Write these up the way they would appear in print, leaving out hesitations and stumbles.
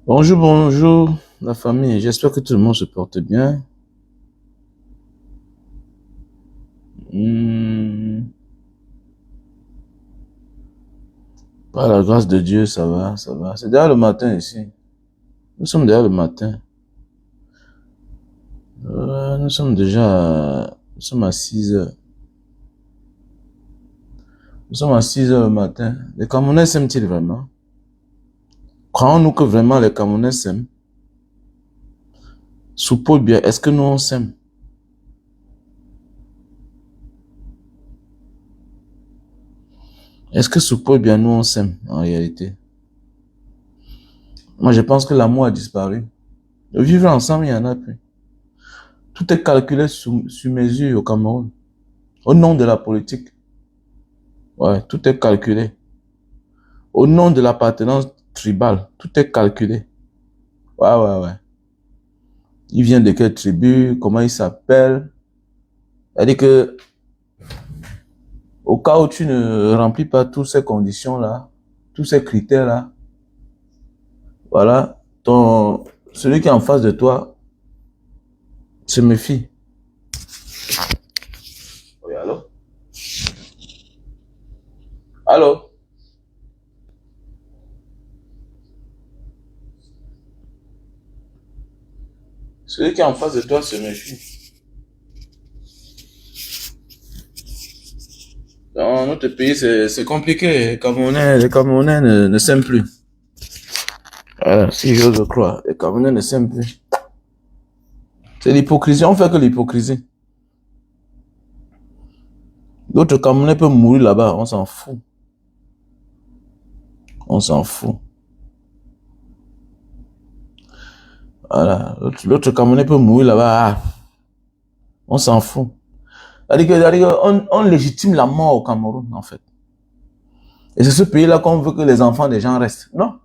Bonjour, bonjour, la famille. J'espère que tout le monde se porte bien. Hmm, Par la grâce de Dieu, ça va, ça va. C'est déjà le matin ici. Nous sommes déjà le matin. Nous sommes à 6 heures. Nous sommes à 6 heures le matin. Les Camerounais s'aiment-ils vraiment? Croyons-nous que vraiment les Camerounais s'aiment? Sous Paul Biya, est-ce que nous on s'aime? Est-ce que sous Paul Biya, nous on s'aime en réalité? Moi, je pense que l'amour a disparu. Le vivre ensemble, il n'y en a plus. Tout est calculé sous mesure au Cameroun. Au nom de la politique. Ouais, tout est calculé. Au nom de l'appartenance tribale, tout est calculé. Ouais, ouais, ouais. Il vient de quelle tribu, comment il s'appelle. C'est-à-dire que, au cas où tu ne remplis pas toutes ces conditions-là, tous ces critères-là, voilà, celui qui est en face de toi se méfie. Oui, allô? Allô? Celui qui est en face de toi se méfie. Dans notre pays, c'est compliqué. Les Camerounais ne s'aiment plus. Voilà, si j'ose croire, les Camerounais ne s'aiment plus. C'est l'hypocrisie, on fait que l'hypocrisie. L'autre Camerounais peut mourir là-bas, on s'en fout. On s'en fout. Voilà, l'autre Camerounais peut mourir là-bas, on s'en fout. C'est-à-dire on légitime la mort au Cameroun, en fait. Et c'est ce pays-là qu'on veut que les enfants des gens restent. Non.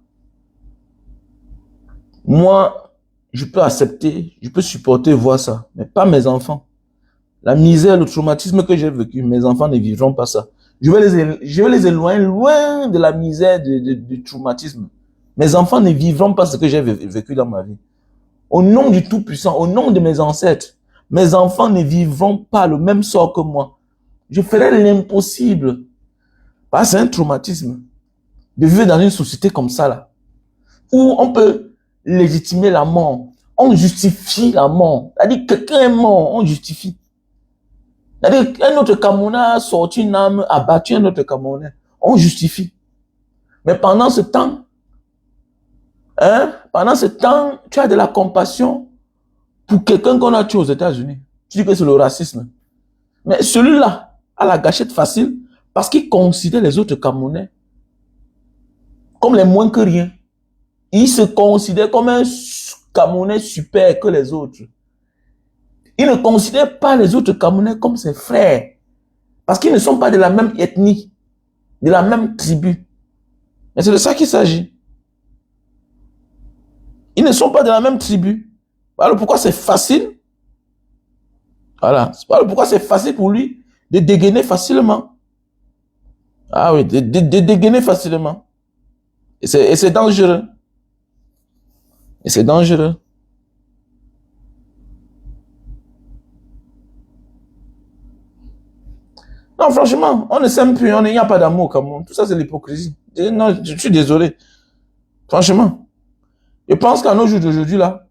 Moi, je peux accepter, je peux supporter voir ça, mais pas mes enfants. La misère, le traumatisme que j'ai vécu, mes enfants ne vivront pas ça. Je vais les éloigner loin de la misère, du traumatisme. Mes enfants ne vivront pas ce que j'ai vécu dans ma vie. Au nom du Tout-Puissant, au nom de mes ancêtres, mes enfants ne vivront pas le même sort que moi. Je ferai l'impossible. Parce que c'est un traumatisme de vivre dans une société comme ça, là, où on peut légitimer la mort. On justifie la mort. C'est-à-dire que quelqu'un est mort, on justifie. C'est-à-dire qu'un autre Camerounais a sorti une arme, a battu un autre Camerounais. On justifie. Mais pendant ce temps, tu as de la compassion pour quelqu'un qu'on a tué aux États-Unis. Tu dis que c'est le racisme. Mais celui-là a la gâchette facile parce qu'il considère les autres Camerounais comme les moins que rien. Il se considère comme un Camerounais super que les autres. Il ne considère pas les autres Camerounais comme ses frères parce qu'ils ne sont pas de la même ethnie, de la même tribu. Mais c'est de ça qu'il s'agit. Ils ne sont pas de la même tribu. Voilà pourquoi c'est facile. Voilà. Voilà pourquoi c'est facile pour lui de dégainer facilement. Ah oui, de dégainer facilement. Et c'est dangereux. Et c'est dangereux. Non, franchement, on ne s'aime plus, il n'y a pas d'amour comme moi. Tout ça, c'est l'hypocrisie. Non, je suis désolé. Franchement. Je pense qu'à nos jours d'aujourd'hui, là,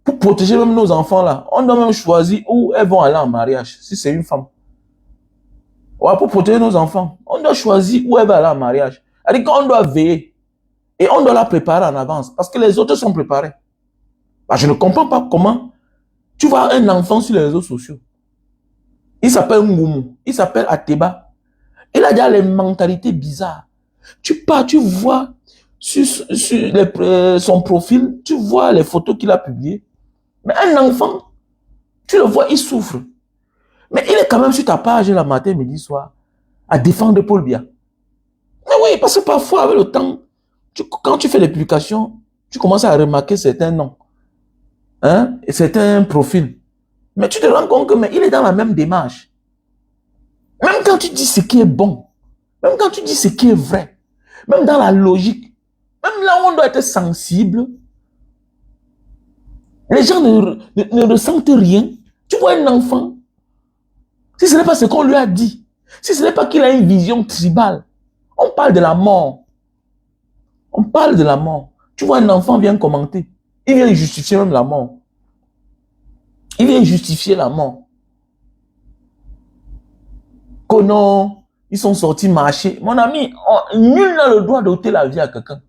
pour protéger même nos enfants, là, on doit même choisir où elles vont aller en mariage, si c'est une femme. Ouais, pour protéger nos enfants, on doit choisir où elle va aller en mariage. C'est-à-dire qu'on doit veiller. Et on doit la préparer en avance, parce que les autres sont préparés. Bah, je ne comprends pas comment tu vois un enfant sur les réseaux sociaux. Il s'appelle Ngoumou, il s'appelle Ateba. Il a déjà les mentalités bizarres. Tu pars, tu vois sur son profil, tu vois les photos qu'il a publiées. Mais un enfant, tu le vois, il souffre. Mais il est quand même sur ta page la matin, midi, soir, à défendre Paul Biya. Mais oui, parce que parfois, avec le temps, quand tu fais les publications, tu commences à remarquer certains noms, hein, et certains profils. Mais tu te rends compte que mais il est dans la même démarche. Même quand tu dis ce qui est bon, même quand tu dis ce qui est vrai, même dans la logique, Même là où on doit être sensible, les gens ne ressentent rien. Tu vois un enfant, si ce n'est pas ce qu'on lui a dit, si ce n'est pas qu'il a une vision tribale, on parle de la mort. On parle de la mort. Tu vois un enfant vient commenter. Il vient justifier même la mort. Il vient justifier la mort. Que non, ils sont sortis marcher. Mon ami, nul n'a le droit d'ôter la vie à quelqu'un.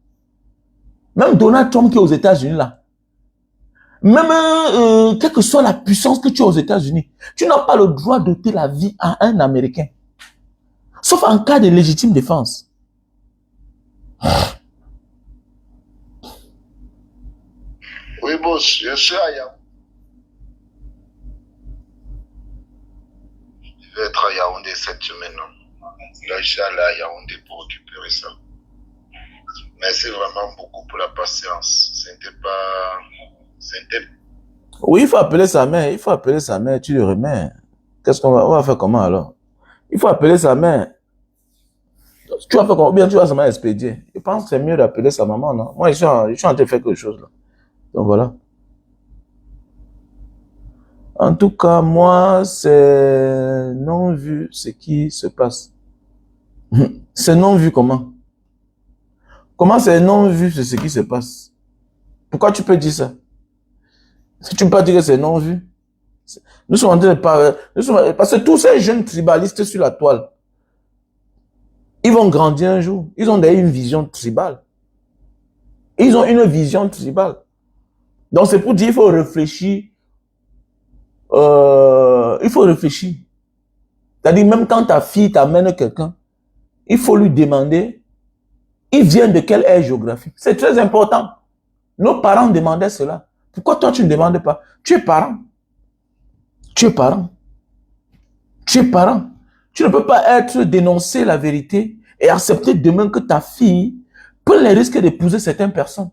Même Donald Trump qui est aux États-Unis là. Même quelle que soit la puissance que tu as aux États-Unis, tu n'as pas le droit d'ôter la vie à un Américain. Sauf en cas de légitime défense. Oui, boss, je suis à Yaoundé. Je vais être à Yaoundé cette semaine. Là, je suis allé à Yaoundé pour récupérer ça. Merci vraiment beaucoup pour la patience. C'était pas... Oui, il faut appeler sa mère. Il faut appeler sa mère. Tu le remets. Qu'est-ce qu'on va faire comment alors? Il faut appeler sa mère. Tu vas faire comment? Bien, tu vas seulement expédier. Je pense que c'est mieux d'appeler sa maman, non? Moi, je suis en train de faire quelque chose là. Donc voilà. En tout cas, moi, c'est non vu ce qui se passe. C'est non vu comment? Comment c'est non vu ce qui se passe? Pourquoi tu peux dire ça? Est-ce que tu ne peux pas dire que c'est non vu? Nous sommes en train de parler. Parce que tous ces jeunes tribalistes sur la toile, ils vont grandir un jour. Ils ont d'ailleurs une vision tribale. Ils ont une vision tribale. Donc c'est pour dire qu'il faut réfléchir. Il faut réfléchir. C'est-à-dire même quand ta fille t'amène quelqu'un, il faut lui demander, il vient de quelle aire géographique. C'est très important. Nos parents demandaient cela. Pourquoi toi tu ne demandes pas? Tu es parent. Tu es parent. Tu es parent. Tu ne peux pas dénoncer la vérité et accepter demain que ta fille peut les risquer d'épouser certaines personnes.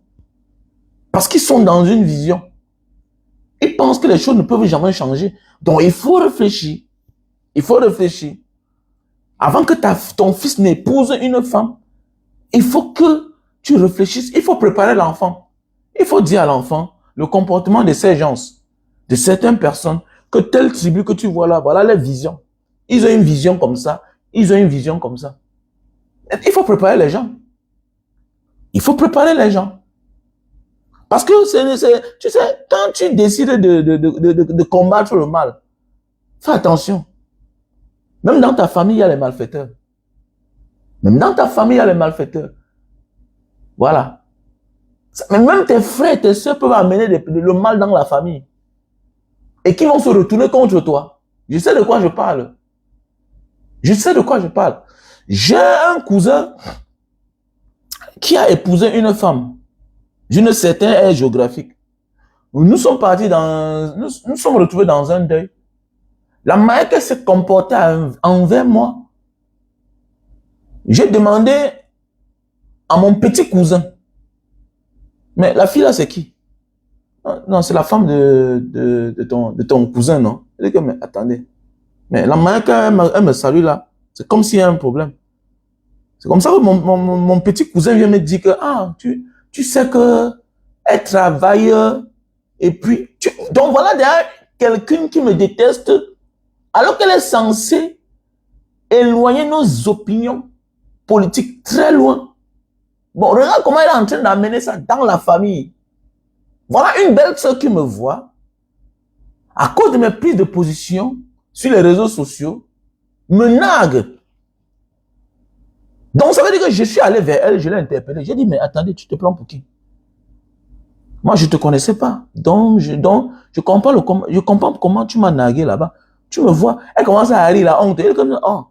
Parce qu'ils sont dans une vision. Ils pensent que les choses ne peuvent jamais changer. Donc il faut réfléchir. Il faut réfléchir. Avant que ton fils n'épouse une femme, il faut que tu réfléchisses. Il faut préparer l'enfant. Il faut dire à l'enfant le comportement de ces gens, de certaines personnes, que telle tribu que tu vois là, voilà les visions. Ils ont une vision comme ça. Ils ont une vision comme ça. Il faut préparer les gens. Il faut préparer les gens. Parce que, tu sais, quand tu décides de combattre le mal, fais attention. Même dans ta famille, il y a les malfaiteurs. Même dans ta famille, il y a les malfaiteurs. Voilà. Mais même tes frères et tes soeurs peuvent amener le mal dans la famille. Et qui vont se retourner contre toi. Je sais de quoi je parle. Je sais de quoi je parle. J'ai un cousin qui a épousé une femme d'une certaine aire géographique. Nous sommes partis nous sommes retrouvés dans un deuil. La manière qu'elle s'est comportée envers moi, j'ai demandé à mon petit cousin, mais la fille là c'est qui? Non, c'est la femme de ton cousin, non? Elle dit que, mais attendez, mais la manière qu'elle me salue là, c'est comme s'il y a un problème. C'est comme ça que mon petit cousin vient me dire que, ah, tu sais que elle travaille, et puis, donc voilà derrière quelqu'un qui me déteste, alors qu'elle est censée éloigner nos opinions politiques très loin. Bon, regarde comment elle est en train d'amener ça dans la famille. Voilà une belle sœur qui me voit, à cause de mes prises de position sur les réseaux sociaux, me nargue. Donc ça veut dire que je suis allé vers elle, je l'ai interpellée. J'ai dit, mais attendez, tu te prends pour qui? Moi, je ne te connaissais pas. Donc je comprends comment tu m'as nargué là-bas. Tu me vois, elle commence à rire la honte. Elle est comme, oh,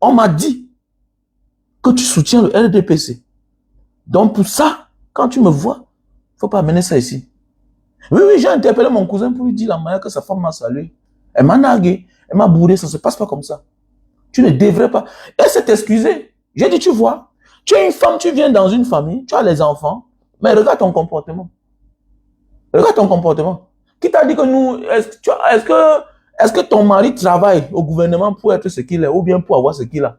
on m'a dit que tu soutiens le RDPC. Donc pour ça, quand tu me vois, il ne faut pas amener ça ici. Oui, j'ai interpellé mon cousin pour lui dire la manière que sa femme m'a salué. Elle m'a nargué, elle m'a bourré, ça ne se passe pas comme ça. Tu ne devrais pas. Elle s'est excusée. J'ai dit, tu vois, tu es une femme, tu viens dans une famille, tu as les enfants, mais regarde ton comportement. Regarde ton comportement. Qui t'a dit que nous, est-ce que ton mari travaille au gouvernement pour être ce qu'il est ou bien pour avoir ce qu'il a?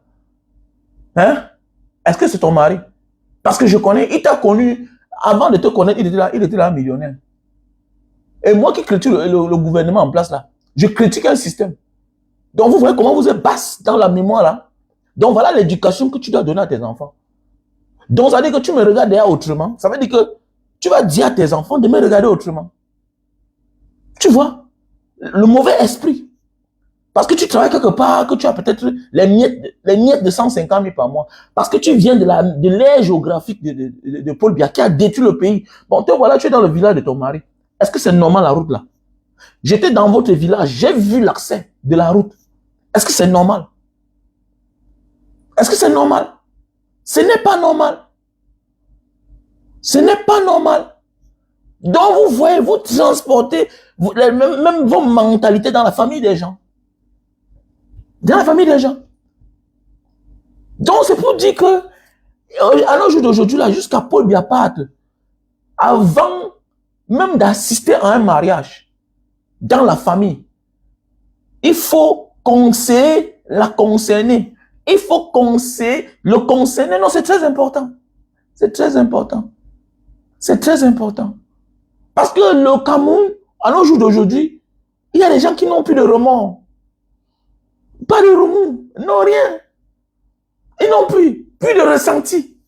Hein? Est-ce que c'est ton mari? Parce que je connais, il t'a connu, avant de te connaître, il était là millionnaire. Et moi qui critique le gouvernement en place là, je critique un système. Donc vous voyez comment vous êtes basse dans la mémoire là. Donc voilà l'éducation que tu dois donner à tes enfants. Donc ça veut dire que tu me regardes derrière autrement. Ça veut dire que tu vas dire à tes enfants de me regarder autrement. Tu vois, le mauvais esprit. Parce que tu travailles quelque part, que tu as peut-être les miettes de 150 000 par mois. Parce que tu viens de l'ère géographique de Paul Biya qui a détruit le pays. Bon, te voilà, tu es dans le village de ton mari. Est-ce que c'est normal la route là? J'étais dans votre village, j'ai vu l'accès de la route. Est-ce que c'est normal? Est-ce que c'est normal? Ce n'est pas normal. Ce n'est pas normal. Donc vous voyez, vous transportez même vos mentalités dans la famille des gens. Dans la famille des gens. Donc c'est pour dire que, à nos jours d'aujourd'hui, là, jusqu'à Paul Biya, avant même d'assister à un mariage, dans la famille, il faut conseiller la concernée. Il faut conseiller le concerné. Non, c'est très important. C'est très important. C'est très important. Parce que le Cameroun, à nos jours d'aujourd'hui, il y a des gens qui n'ont plus de remords. Pas de remords. Non, rien. Ils n'ont plus de ressenti.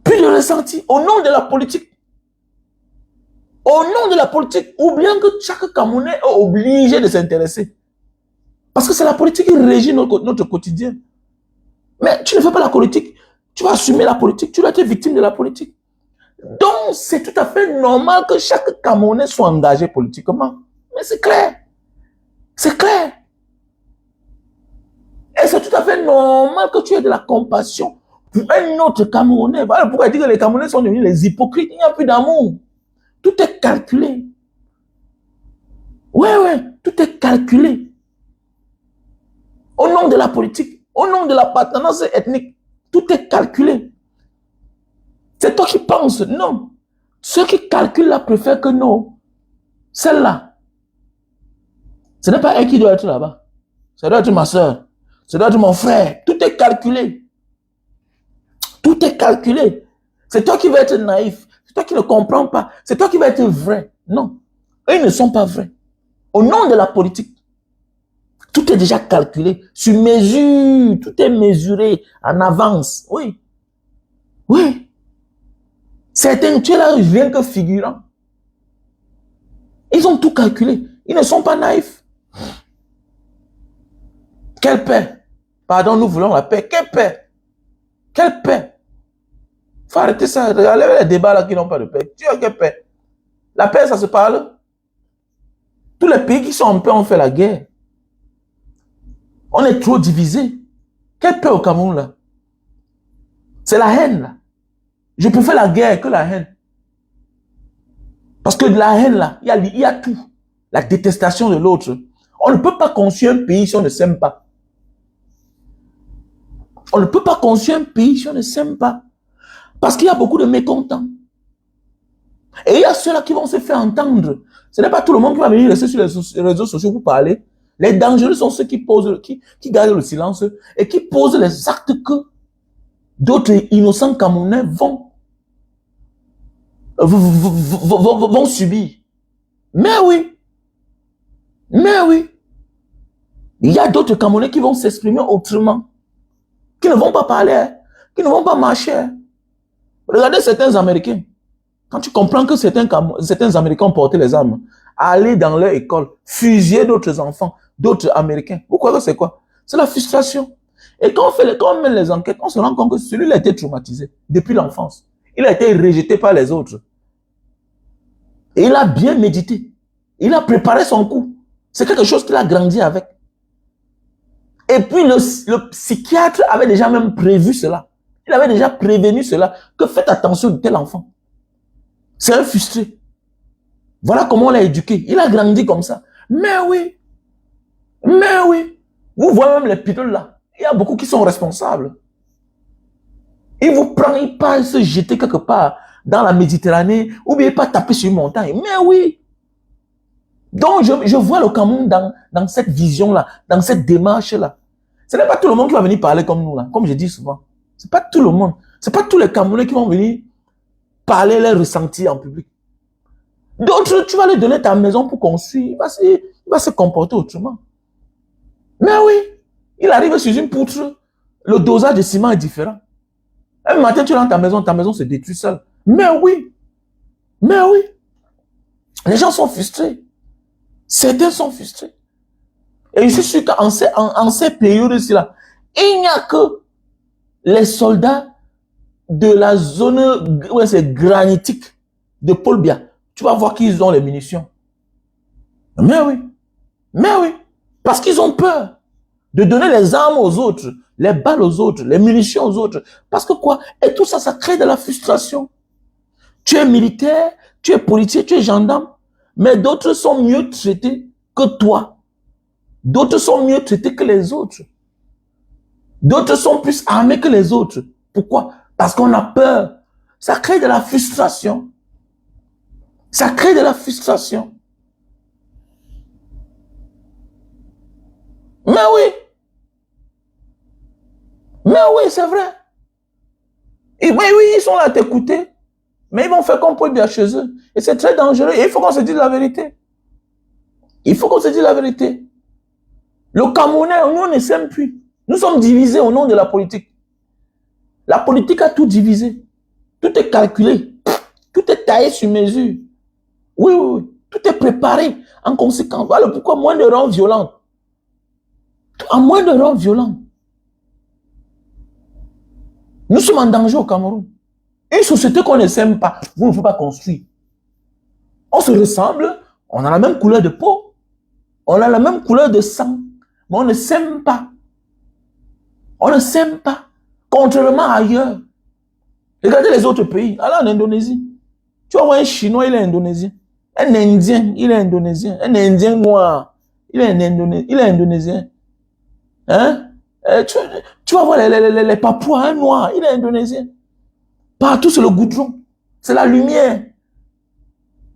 Plus de ressenti. Au nom de la politique. Au nom de la politique, oubliant que chaque Camerounais est obligé de s'intéresser. Parce que c'est la politique qui régit notre quotidien. Mais tu ne fais pas la politique. Tu vas assumer la politique. Tu dois être victime de la politique. Donc, c'est tout à fait normal que chaque Camerounais soit engagé politiquement. Mais c'est clair. C'est clair. Et c'est tout à fait normal que tu aies de la compassion pour un autre Camerounais. Voilà pourquoi il dit que les Camerounais sont devenus les hypocrites. Il n'y a plus d'amour. Tout est calculé. Ouais, tout est calculé. Au nom de la politique, au nom de l'appartenance ethnique, tout est calculé. C'est toi qui penses, non. Ceux qui calculent là préfèrent que non. Celle-là, ce n'est pas elle qui doit être là-bas. Ça doit être ma soeur. Ça doit être mon frère. Tout est calculé. Tout est calculé. C'est toi qui vas être naïf. C'est toi qui ne comprends pas. C'est toi qui vas être vrai. Non. Eux, ils ne sont pas vrais. Au nom de la politique, tout est déjà calculé. Sur mesure. Tout est mesuré en avance. Oui. Oui. Certains, tu es là rien que figurant. Ils ont tout calculé. Ils ne sont pas naïfs. Quelle paix? Pardon, nous voulons la paix. Quelle paix? Quelle paix? Il faut arrêter ça. Regardez les débats là qui n'ont pas de paix. Tu as quelle paix? La paix, ça se parle. Tous les pays qui sont en paix ont fait la guerre. On est trop divisés. Quelle paix au Cameroun là? C'est la haine là. Je préfère la guerre que la haine. Parce que de la haine là, il y a tout. La détestation de l'autre. On ne peut pas construire un pays si on ne s'aime pas. On ne peut pas construire un pays si on ne s'aime pas. Parce qu'il y a beaucoup de mécontents. Et il y a ceux-là qui vont se faire entendre. Ce n'est pas tout le monde qui va venir rester sur les réseaux sociaux pour parler. Les dangereux sont ceux qui gardent le silence et qui posent les actes que d'autres innocents Camerounais vont subir. Mais oui. Mais oui. Il y a d'autres Camerounais qui vont s'exprimer autrement. Qui ne vont pas parler. Qui ne vont pas marcher. Regardez certains Américains. Quand tu comprends que certains Américains ont porté les armes, aller dans leur école, fusiller d'autres enfants, d'autres Américains. Vous croyez que c'est quoi? C'est la frustration. Et quand on met les enquêtes, on se rend compte que celui-là a été traumatisé depuis l'enfance. Il a été rejeté par les autres. Et il a bien médité. Il a préparé son coup. C'est quelque chose qu'il a grandi avec. Et puis le psychiatre avait déjà même prévu cela. Il avait déjà prévenu cela, que faites attention de tel enfant. C'est un frustré. Voilà comment on l'a éduqué. Il a grandi comme ça. Mais oui. Mais oui. Vous voyez même les pistoles là. Il y a beaucoup qui sont responsables. Ils vous prennent, ils partent se jeter quelque part dans la Méditerranée ou bien pas taper sur une montagne. Mais oui. Donc je vois le Cameroun dans cette vision-là, dans cette démarche-là. Ce n'est pas tout le monde qui va venir parler comme nous là, comme je dis souvent. C'est pas tout le monde. C'est pas tous les Camerounais qui vont venir parler leurs ressentis en public. D'autres, tu vas lui donner ta maison pour construire, il va se comporter autrement. Mais oui, il arrive sur une poutre, le dosage de ciment est différent. Un matin, tu rentres dans ta maison se détruit seule. Mais oui, les gens sont frustrés. Certains sont frustrés. Et je suis sûr qu'en ces périodes-ci-là, il n'y a que les soldats de la zone granitique de Paul Biya. Tu vas voir qu'ils ont les munitions. Mais oui. Parce qu'ils ont peur de donner les armes aux autres, les balles aux autres, les munitions aux autres. Parce que quoi? Et tout ça, ça crée de la frustration. Tu es militaire, tu es policier, tu es gendarme, mais d'autres sont mieux traités que toi. D'autres sont mieux traités que les autres. D'autres sont plus armés que les autres. Pourquoi? Parce qu'on a peur. Ça crée de la frustration. Ça crée de la frustration. Mais oui, c'est vrai. Et oui, ils sont là à t'écouter. Mais ils vont faire comme Paul Biya chez eux. Et c'est très dangereux. Et il faut qu'on se dise la vérité. Il faut qu'on se dise la vérité. Le Camerounais, nous, on ne s'aime plus. Nous sommes divisés au nom de la politique. La politique a tout divisé. Tout est calculé. Tout est taillé sur mesure. Oui. Tout est préparé en conséquence. Voilà pourquoi moins de rangs violents. En moins de rangs violents. Nous sommes en danger au Cameroun. Une société qu'on ne s'aime pas, vous ne pouvez pas construire. On se ressemble, on a la même couleur de peau, on a la même couleur de sang, mais on ne s'aime pas. On ne s'aime pas. Contrairement à ailleurs. Regardez les autres pays. Alors en Indonésie, tu vas voir un Chinois, il est indonésien. Un Indien, il est indonésien. Un Indien noir, il est indonésien. Hein? Tu vas voir les Papouas, un noir, il est indonésien. Partout, c'est le goudron. C'est la lumière.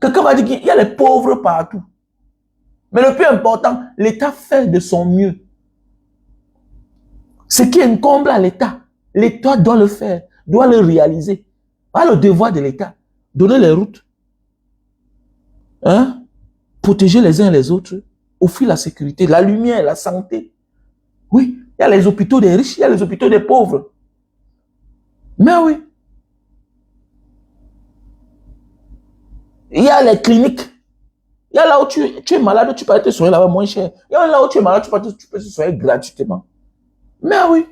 Quelqu'un va dire qu'il y a les pauvres partout. Mais le plus important, l'État fait de son mieux. Ce qui incombe à l'État, l'État doit le faire, doit le réaliser. Voilà le devoir de l'État. Donner les routes. Hein? Protéger les uns les autres. Offrir la sécurité, la lumière, la santé. Oui, il y a les hôpitaux des riches, il y a les hôpitaux des pauvres. Mais oui. Il y a les cliniques. Il y a là où tu es malade, tu peux aller te soigner là-bas moins cher. Il y a là où tu es malade, tu peux te soigner gratuitement. Mais oui.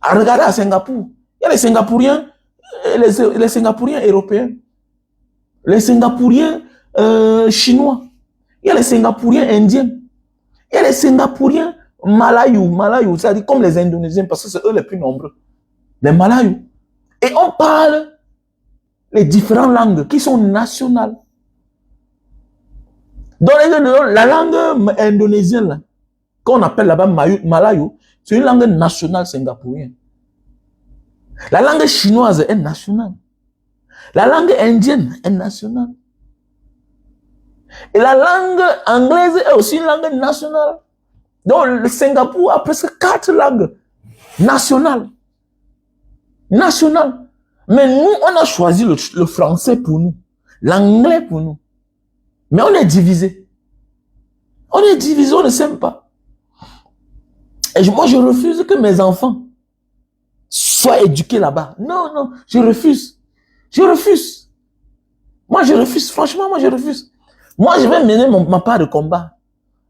À regarder à Singapour. Il y a les Singapouriens, les Singapouriens européens. Les Singapouriens chinois. Il y a les Singapouriens indiens. Il y a les Singapouriens Malayou, c'est-à-dire comme les Indonésiens, parce que c'est eux les plus nombreux. Les Malayou. Et on parle les différentes langues qui sont nationales. Dans la langue indonésienne, là, qu'on appelle là-bas Malayou, c'est une langue nationale singapourienne. La langue chinoise est nationale. La langue indienne est nationale. Et la langue anglaise est aussi une langue nationale. Donc le Singapour a presque 4 langues nationales. Nationales. Mais nous, on a choisi le français pour nous. L'anglais pour nous. Mais on est divisé. On est divisé, on ne s'aime pas. Et moi, je refuse que mes enfants soient éduqués là-bas. Non, je refuse. Je refuse. Moi, je refuse. Franchement, moi, je refuse. Moi, je vais mener ma part de combat.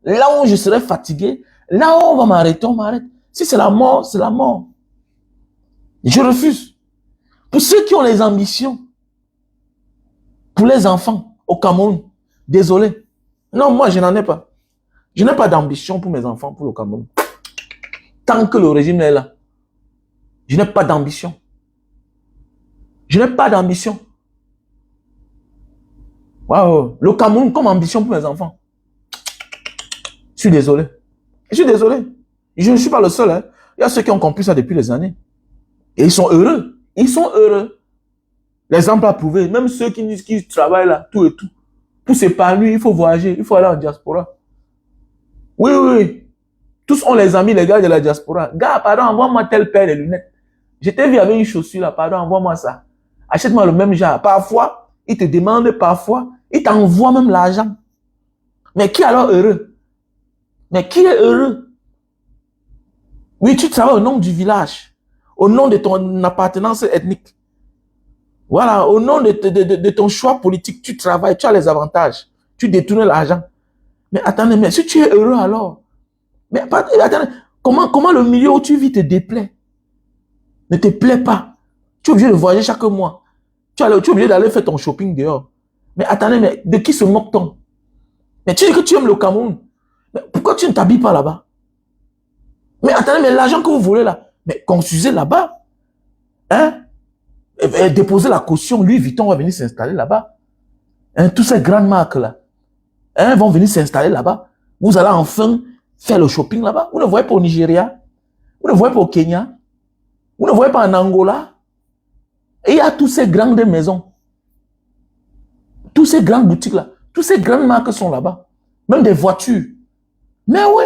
Là où je serai fatigué, là où on va m'arrêter, on m'arrête. Si c'est la mort, c'est la mort. Je refuse. Pour ceux qui ont les ambitions, pour les enfants au Cameroun, désolé. Non, moi, je n'en ai pas. Je n'ai pas d'ambition pour mes enfants, pour le Cameroun. Tant que le régime est là, je n'ai pas d'ambition. Je n'ai pas d'ambition. Waouh, le Cameroun comme ambition pour mes enfants. Je suis désolé. Je suis désolé. Je ne suis pas le seul. Hein. Il y a ceux qui ont compris ça depuis des années. Et ils sont heureux. Ils sont heureux. L'exemple a prouvé. Même ceux qui disent qu'ils travaillent là, tout et tout. Pour s'épanouir, il faut voyager. Il faut aller en diaspora. Oui. Tous ont les amis, les gars de la diaspora. Gars, pardon, envoie-moi telle paire de lunettes. Je t'ai vu avec une chaussure là, pardon, envoie-moi ça. Achète-moi le même genre. Parfois, il te demande, parfois, il t'envoie même l'argent. Mais qui est alors heureux? Mais qui est heureux? Oui, tu travailles au nom du village, au nom de ton appartenance ethnique. Voilà, au nom de ton choix politique, tu travailles, tu as les avantages, tu détournes l'argent. Mais attendez, mais si tu es heureux alors, mais attendez, comment le milieu où tu vis te déplaît? Ne te plaît pas. Tu es obligé de voyager chaque mois. Tu es obligé d'aller faire ton shopping dehors. Mais attendez, mais de qui se moque-t-on? Mais tu dis que tu aimes le Cameroun. Mais pourquoi tu ne t'habilles pas là-bas? Mais attendez, mais l'argent que vous voulez là, mais construisez là-bas. Hein? Déposez la caution, Louis Vuitton va venir s'installer là-bas. Hein? Toutes ces grandes marques là, hein, vont venir s'installer là-bas. Vous allez enfin faire le shopping là-bas. Vous ne voyez pas au Nigeria, vous ne voyez pas au Kenya, vous ne voyez pas en Angola. Et il y a toutes ces grandes maisons, toutes ces grandes boutiques là, toutes ces grandes marques sont là-bas. Même des voitures. Mais oui,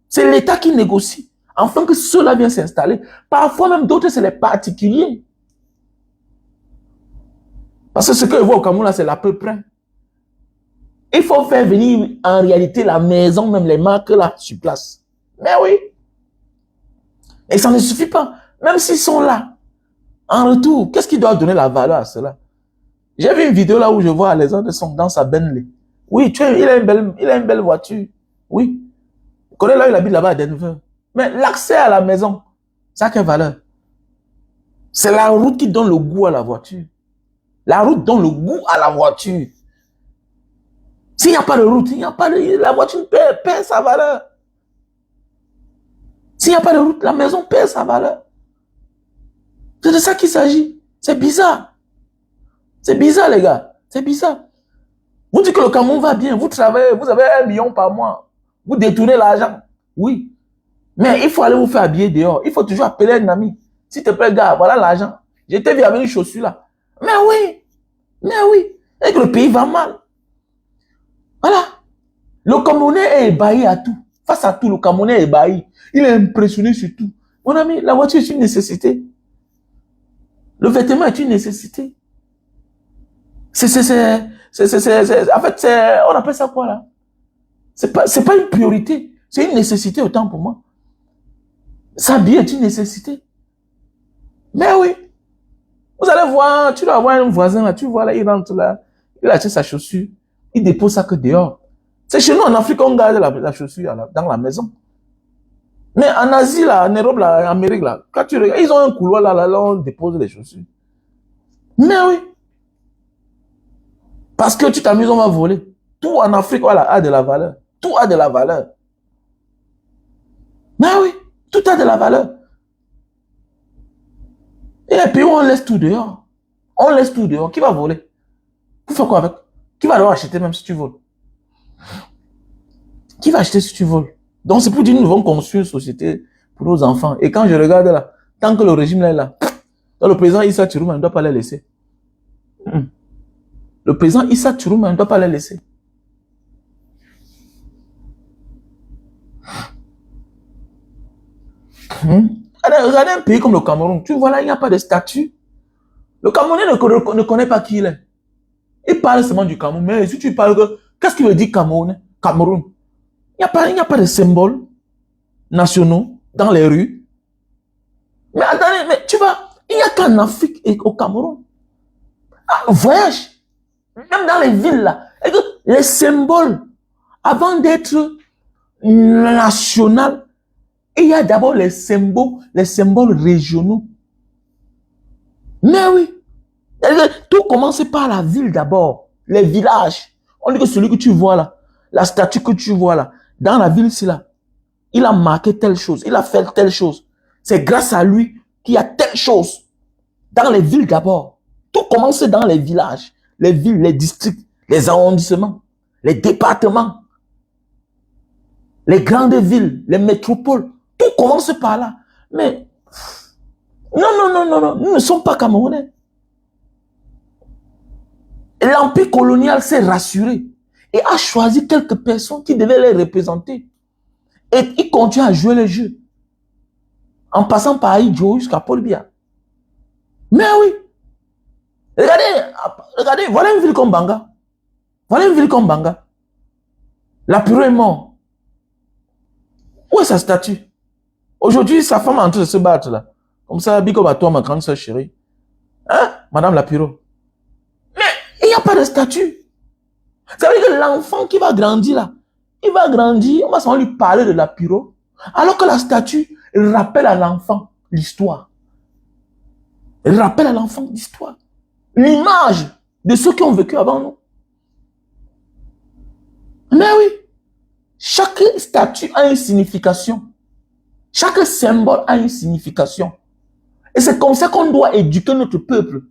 c'est l'État qui négocie. Enfin que ceux-là viennent s'installer. Parfois même d'autres, c'est les particuliers. Parce que ce que je vois au Cameroun là, c'est l'à peu près. Il faut faire venir en réalité la maison, même les marques là, sur place. Mais oui. Et ça ne suffit pas. Même s'ils sont là, en retour, qu'est-ce qui doit donner la valeur à cela? J'ai vu une vidéo là où je vois les autres sont dans sa Bentley. Oui, il a une belle voiture. Oui. Je connais là, il habite là-bas à Denver. Mais l'accès à la maison, ça a quelle valeur? C'est la route qui donne le goût à la voiture. La route donne le goût à la voiture. S'il n'y a pas de route, la voiture perd sa valeur. S'il n'y a pas de route, la maison perd sa valeur. C'est de ça qu'il s'agit. C'est bizarre. C'est bizarre, les gars. C'est bizarre. Vous dites que le Cameroun va bien. Vous travaillez, vous avez 1 million par mois. Vous détournez l'argent. Oui. Mais il faut aller vous faire habiller dehors. Il faut toujours appeler un ami. S'il te plaît, gars, voilà l'argent. J'étais vu avec une chaussure là. Mais oui. Mais oui. Et que le pays va mal. Voilà. Le Camerounais est ébahi à tout. Face à tout, le Camerounais est ébahi. Il est impressionné sur tout. Mon ami, la voiture est une nécessité. Le vêtement est une nécessité. En fait, on appelle ça quoi là? C'est pas une priorité. C'est une nécessité autant pour moi. S'habiller est une nécessité. Mais oui. Vous allez voir, tu dois avoir un voisin là, tu vois là, il rentre là, il achète sa chaussure, il dépose ça que dehors. C'est chez nous en Afrique, on garde la chaussure là, dans la maison. Mais en Asie, là, en Europe, là, en Amérique, là, quand tu regardes, ils ont un couloir là, on dépose les chaussures. Mais oui. Parce que tu t'amuses, on va voler. Tout en Afrique, voilà, a de la valeur. Tout a de la valeur. Mais oui, tout a de la valeur. Et les pays où on laisse tout dehors. On laisse tout dehors. Qui va voler? Vous faites quoi avec? Qui va alors acheter même si tu voles? Qui va acheter si tu voles? Donc c'est pour dire que nous devons construire une société pour nos enfants. Et quand je regarde là, tant que le régime là est là, le président Issa Chirouma ne doit pas les laisser. Le président Issa Chirouma ne doit pas les laisser. Regardez un pays comme le Cameroun. Tu vois là, il n'y a pas de statut. Le Camerounais ne connaît pas qui il est. Il parle seulement du Cameroun. Mais si tu parles, qu'est-ce qu'il veut dire Cameroun? Il n'y a pas de symboles nationaux dans les rues. Mais attendez, mais tu vois, il n'y a qu'en Afrique et au Cameroun. Voyage. Même dans les villes là. Les symboles, avant d'être national, il y a d'abord les symboles régionaux. Mais oui. Tout commence par la ville d'abord. Les villages. On dit que celui que tu vois là, la statue que tu vois là, dans la ville, c'est là. Il a marqué telle chose, il a fait telle chose. C'est grâce à lui qu'il y a telle chose. Dans les villes d'abord. Tout commence dans les villages, les villes, les districts, les arrondissements, les départements, les grandes villes, les métropoles. Tout commence par là. Mais non, nous ne sommes pas Camerounais. L'empire colonial s'est rassuré et a choisi quelques personnes qui devaient les représenter. Et il continue à jouer le jeu. En passant par Aïdjo jusqu'à Paul Biya. Mais oui. Regardez, voilà une ville comme Banga. Voilà une ville comme Banga. La Puro est mort. Où est sa statue? Aujourd'hui, sa femme est en train de se battre là. Comme ça, big up à toi, ma grande soeur chérie. Hein, Madame La Puro. Mais il n'y a pas de statue. Ça veut dire que l'enfant qui va grandir là, il va grandir, on va seulement lui parler de La Puro, alors que la statue rappelle à l'enfant l'histoire. Elle rappelle à l'enfant l'histoire. L'image de ceux qui ont vécu avant nous. Mais oui, chaque statue a une signification. Chaque symbole a une signification. Et c'est comme ça qu'on doit éduquer notre peuple.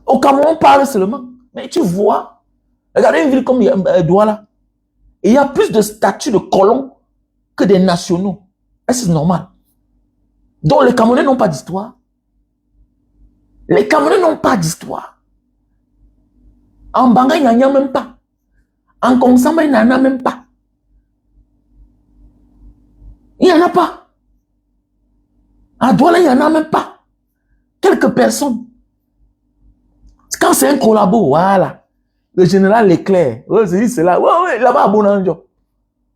Au Cameroun, on parle seulement. Mais tu vois, regardez une ville comme Douala. Il y a plus de statues de colons que des nationaux. Est-ce normal? Donc les Camerounais n'ont pas d'histoire. Les Camerounais n'ont pas d'histoire. En Banga, il n'y en a même pas. En Kongsamba, il n'y en a même pas. Il n'y en a pas. À Douala, il n'y en a même pas. Quelques personnes. Quand c'est un collabo, voilà. Le général Leclerc, c'est là. Ouais, là-bas à Bonanjo.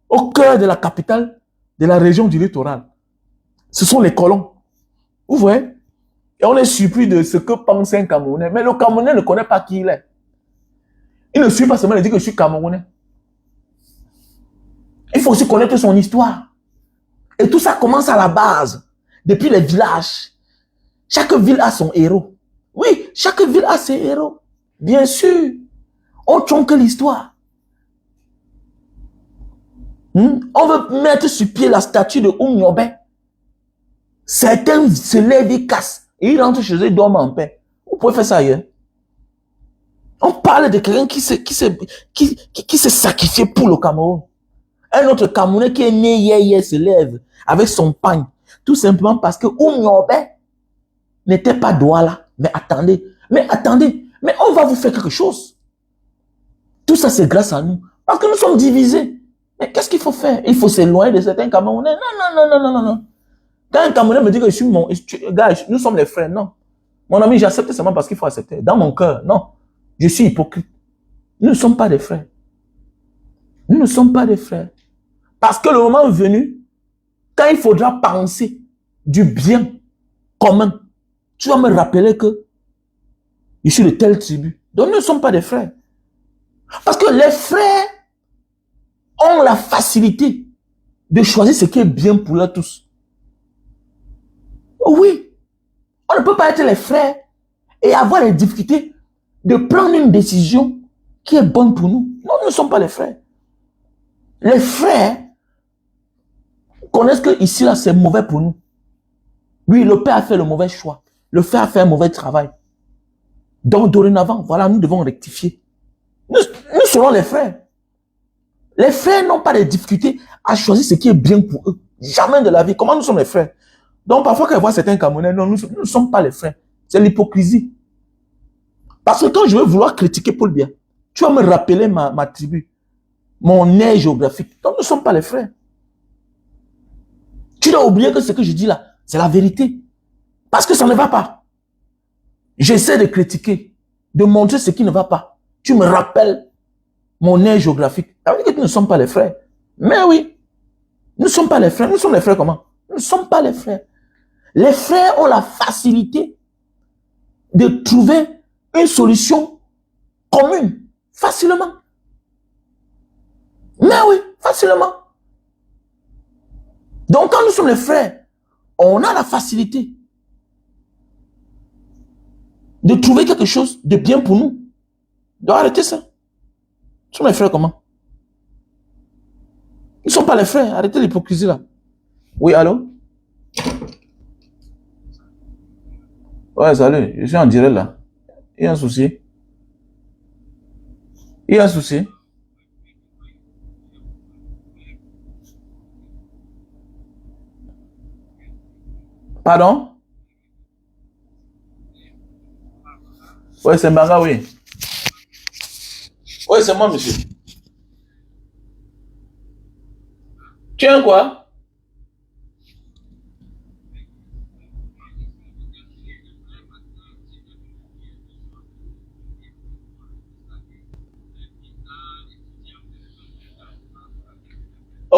Au cœur de la capitale de la région du littoral. Ce sont les colons. Vous voyez? Et on est surpris de ce que pense un Camerounais. Mais le Camerounais ne connaît pas qui il est. Il ne suit pas seulement de dire que je suis Camerounais. Il faut aussi connaître son histoire. Et tout ça commence à la base. Depuis les villages. Chaque ville a son héros. Oui, chaque ville a ses héros. Bien sûr. On tronque l'histoire. On veut mettre sur pied la statue de Oumyobé. Certains se lèvent et cassent. Et ils rentrent chez eux et dorment en paix. Vous pouvez faire ça ailleurs. On parle de quelqu'un qui s'est sacrifié pour le Cameroun. Un autre Camerounais qui est né hier se lève avec son pagne. Tout simplement parce que Oumyobé n'était pas Douala. Mais attendez, mais on va vous faire quelque chose. Tout ça, c'est grâce à nous. Parce que nous sommes divisés. Mais qu'est-ce qu'il faut faire? Il faut s'éloigner de certains Camerounais. Non. Quand un Camerounais me dit que je suis gars, nous sommes les frères, non. Mon ami, j'accepte seulement parce qu'il faut accepter. Dans mon cœur, non. Je suis hypocrite. Nous ne sommes pas des frères. Nous ne sommes pas des frères. Parce que le moment venu, quand il faudra penser du bien commun, tu vas me rappeler que je suis de telle tribu. Donc nous ne sommes pas des frères. Parce que les frères ont la facilité de choisir ce qui est bien pour eux tous. Oui, on ne peut pas être les frères et avoir les difficultés de prendre une décision qui est bonne pour nous. Non, nous ne sommes pas les frères. Les frères connaissent que ici, là, c'est mauvais pour nous. Oui, le père a fait le mauvais choix. Le frère a fait un mauvais travail. Donc, dorénavant, voilà, nous devons rectifier. Nous serons les frères. Les frères n'ont pas de difficultés à choisir ce qui est bien pour eux. Jamais de la vie. Comment nous sommes les frères? Donc, parfois, quand je vois certains Camerounais, non, nous ne sommes pas les frères. C'est l'hypocrisie. Parce que quand je veux vouloir critiquer Paul Biya, tu vas me rappeler ma tribu, mon aire géographique. Donc, nous ne sommes pas les frères. Tu dois oublier que ce que je dis là, c'est la vérité. Parce que ça ne va pas. J'essaie de critiquer, de montrer ce qui ne va pas. Tu me rappelles mon aire géographique. Ça veut dire que nous ne sommes pas les frères. Mais oui, nous ne sommes pas les frères. Nous sommes les frères comment? Nous ne sommes pas les frères. Les frères ont la facilité de trouver une solution commune, facilement. Mais oui, facilement. Donc quand nous sommes les frères, on a la facilité de trouver quelque chose de bien pour nous. Donc arrêtez ça. Nous sommes les frères comment? Ils ne sont pas les frères. Arrêtez l'hypocrisie là. Oui, allô? Ouais, salut. Je suis en direct là. Il y a un souci. Il y a un souci. Pardon? Oui, c'est Mbanga, oui. Oui, c'est moi, monsieur. Tu as un quoi?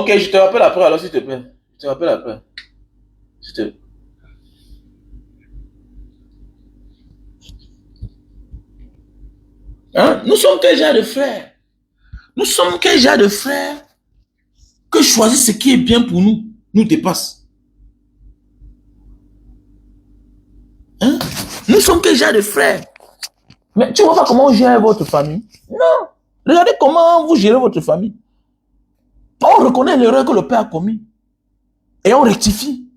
Ok, je te rappelle après, alors, s'il te plaît. Je te rappelle après. Je te... Hein? Nous sommes quel genre de frères? Nous sommes quel genre de frères que choisir ce qui est bien pour nous nous dépasse? Hein? Nous sommes quel genre de frères? Mais tu vois pas comment on gère votre famille? Non. Regardez comment vous gérez votre famille. On reconnaît l'erreur que le père a commise. Et on rectifie.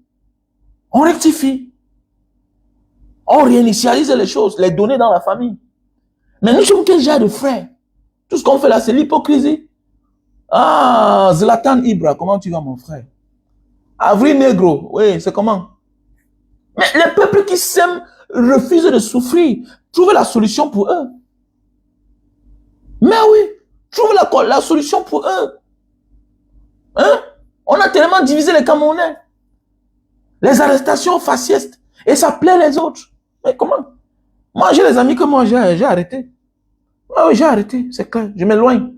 On rectifie. On réinitialise les choses, les données dans la famille. Mais nous sommes quel genre de frères? Tout ce qu'on fait là, c'est l'hypocrisie. Ah, Zlatan Ibra, comment tu vas, mon frère? Avril Negro, oui, c'est comment? Mais les peuples qui s'aiment refusent de souffrir. Trouvez la solution pour eux. Mais oui, trouvez la solution pour eux. Hein? On a tellement divisé les Camerounais. Les arrestations faciestes. Et ça plaît les autres. Mais comment? Moi, j'ai les amis que moi, j'ai arrêté. Ah oui, j'ai arrêté, c'est clair. Je m'éloigne.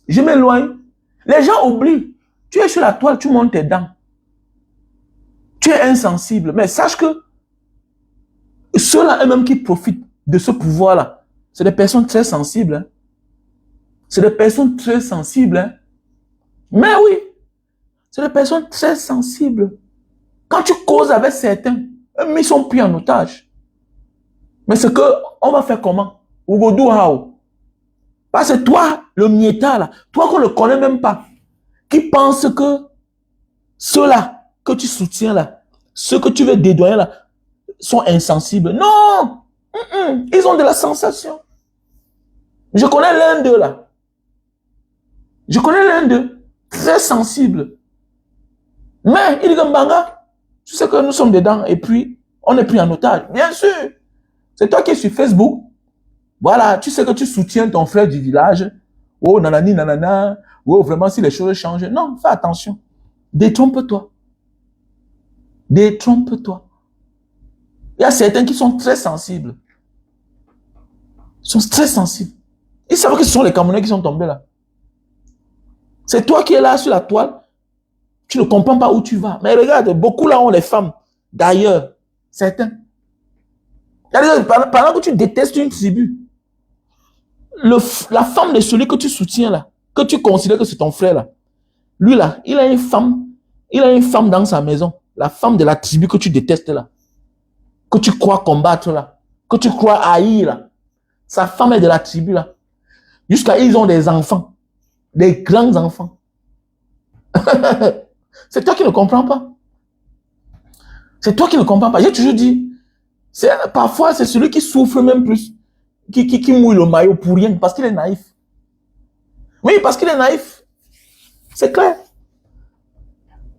Je m'éloigne. Les gens oublient. Tu es sur la toile, tu montes tes dents. Tu es insensible. Mais sache que ceux-là eux-mêmes qui profitent de ce pouvoir-là, c'est des personnes très sensibles. Hein. C'est des personnes très sensibles. Hein. Mais oui, c'est des personnes très sensibles. Quand tu causes avec certains, eux, ils sont pris en otage. Mais c'est que, on va faire comment? Ougodou Hao. Parce que toi, le mieta là, toi qu'on ne connaît même pas, qui pense que ceux-là que tu soutiens là, ceux que tu veux dédouaner là, sont insensibles. Non! Ils ont de la sensation. Je connais l'un d'eux là. Je connais l'un d'eux, très sensible. Mais il dit que Mbanga, tu sais que nous sommes dedans et puis on est pris en otage. Bien sûr. C'est toi qui es sur Facebook. Voilà, tu sais que tu soutiens ton frère du village. Oh, nanani, nanana. Oh, vraiment, si les choses changent. Non, fais attention. Détrompe-toi. Détrompe-toi. Il y a certains qui sont très sensibles. Ils sont très sensibles. Ils savent que ce sont les Camerounais qui sont tombés là. C'est toi qui es là sur la toile. Tu ne comprends pas où tu vas. Mais regarde, beaucoup là ont les femmes. D'ailleurs, certains. Pendant que tu détestes une tribu, la femme de celui que tu soutiens là, que tu considères que c'est ton frère là, lui là, il a une femme dans sa maison, la femme de la tribu que tu détestes là, que tu crois combattre là, que tu crois haïr là, sa femme est de la tribu là, jusqu'à ils ont des enfants, des grands enfants. C'est toi qui ne comprends pas. C'est toi qui ne comprends pas. J'ai toujours dit, parfois c'est celui qui souffre même plus, qui mouille le maillot pour rien, parce qu'il est naïf. Oui, parce qu'il est naïf. C'est clair.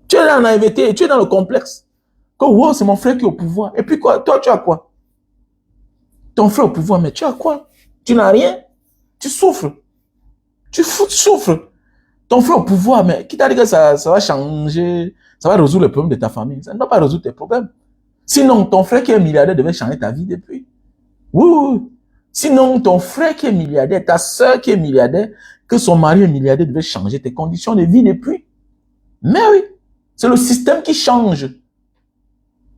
Tu es dans la naïveté, tu es dans le complexe. Que wow, c'est mon frère qui est au pouvoir. Et puis quoi? Toi, tu as quoi? Ton frère au pouvoir, mais tu as quoi? Tu n'as rien. Tu souffres. Tu souffres. Ton frère au pouvoir, mais qui t'a dit que ça va changer, ça va résoudre les problèmes de ta famille? Ça ne va pas résoudre tes problèmes. Sinon, ton frère qui est milliardaire devait changer ta vie depuis. Oui. Sinon, ton frère qui est milliardaire, ta soeur qui est milliardaire, que son mari est milliardaire devait changer tes conditions de vie depuis. Mais oui, c'est le système qui change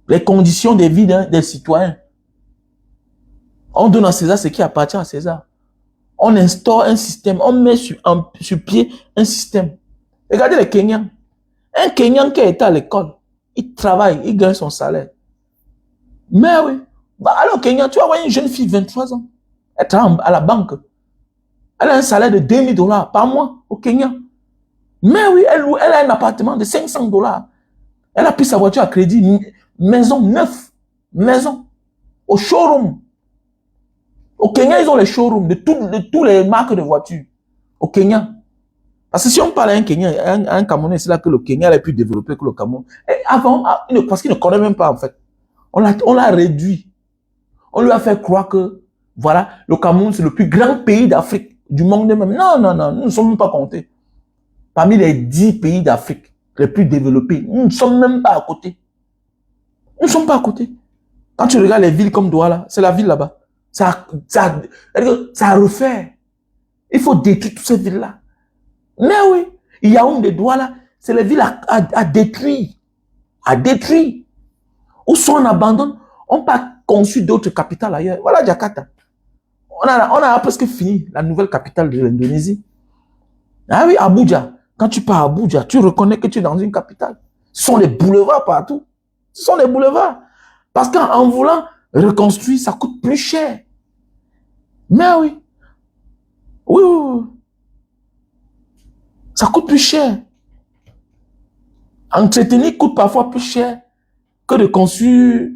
les conditions de vie des citoyens. On donne à César ce qui appartient à César. On instaure un système, on met sur pied un système. Regardez les Kenyans. Un Kenyan qui est à l'école, il travaille, il gagne son salaire. Mais oui, alors au Kenya, tu vas voir une jeune fille de 23 ans, elle travaille à la banque. Elle a un salaire de 2000 $ par mois au Kenya. Mais oui, elle a un appartement de 500 $. Elle a pris sa voiture à crédit, maison neuve, maison, au showroom. Au Kenya, ils ont les showrooms de toutes les marques de voitures. Au Kenya. Parce que si on parle à un Kenya, un Camerounais, c'est là que le Kenya est plus développé que le Cameroun. Et avant, parce qu'il ne connaît même pas en fait. On l'a réduit. On lui a fait croire que, voilà, le Cameroun, c'est le plus grand pays d'Afrique, du monde même. Non, nous ne sommes même pas comptés. Parmi les 10 pays d'Afrique les plus développés, nous ne sommes même pas à côté. Nous ne sommes pas à côté. Quand tu regardes les villes comme Douala, c'est la ville là-bas. Ça a refait. Il faut détruire toutes ces villes-là. Mais oui, Yaoundé, Douala, C'est les villes à détruire. À détruire. Ou soit on abandonne, on n'a pas conçu d'autres capitales ailleurs. Voilà Jakarta. On a presque fini la nouvelle capitale de l'Indonésie. Ah oui, Abuja. Quand tu pars à Abuja, tu reconnais que tu es dans une capitale. Ce sont des boulevards partout. Ce sont des boulevards. Parce qu'en voulant reconstruire, ça coûte plus cher. Mais oui. Oui, oui, oui. Ça coûte plus cher. Entretenir coûte parfois plus cher que de construire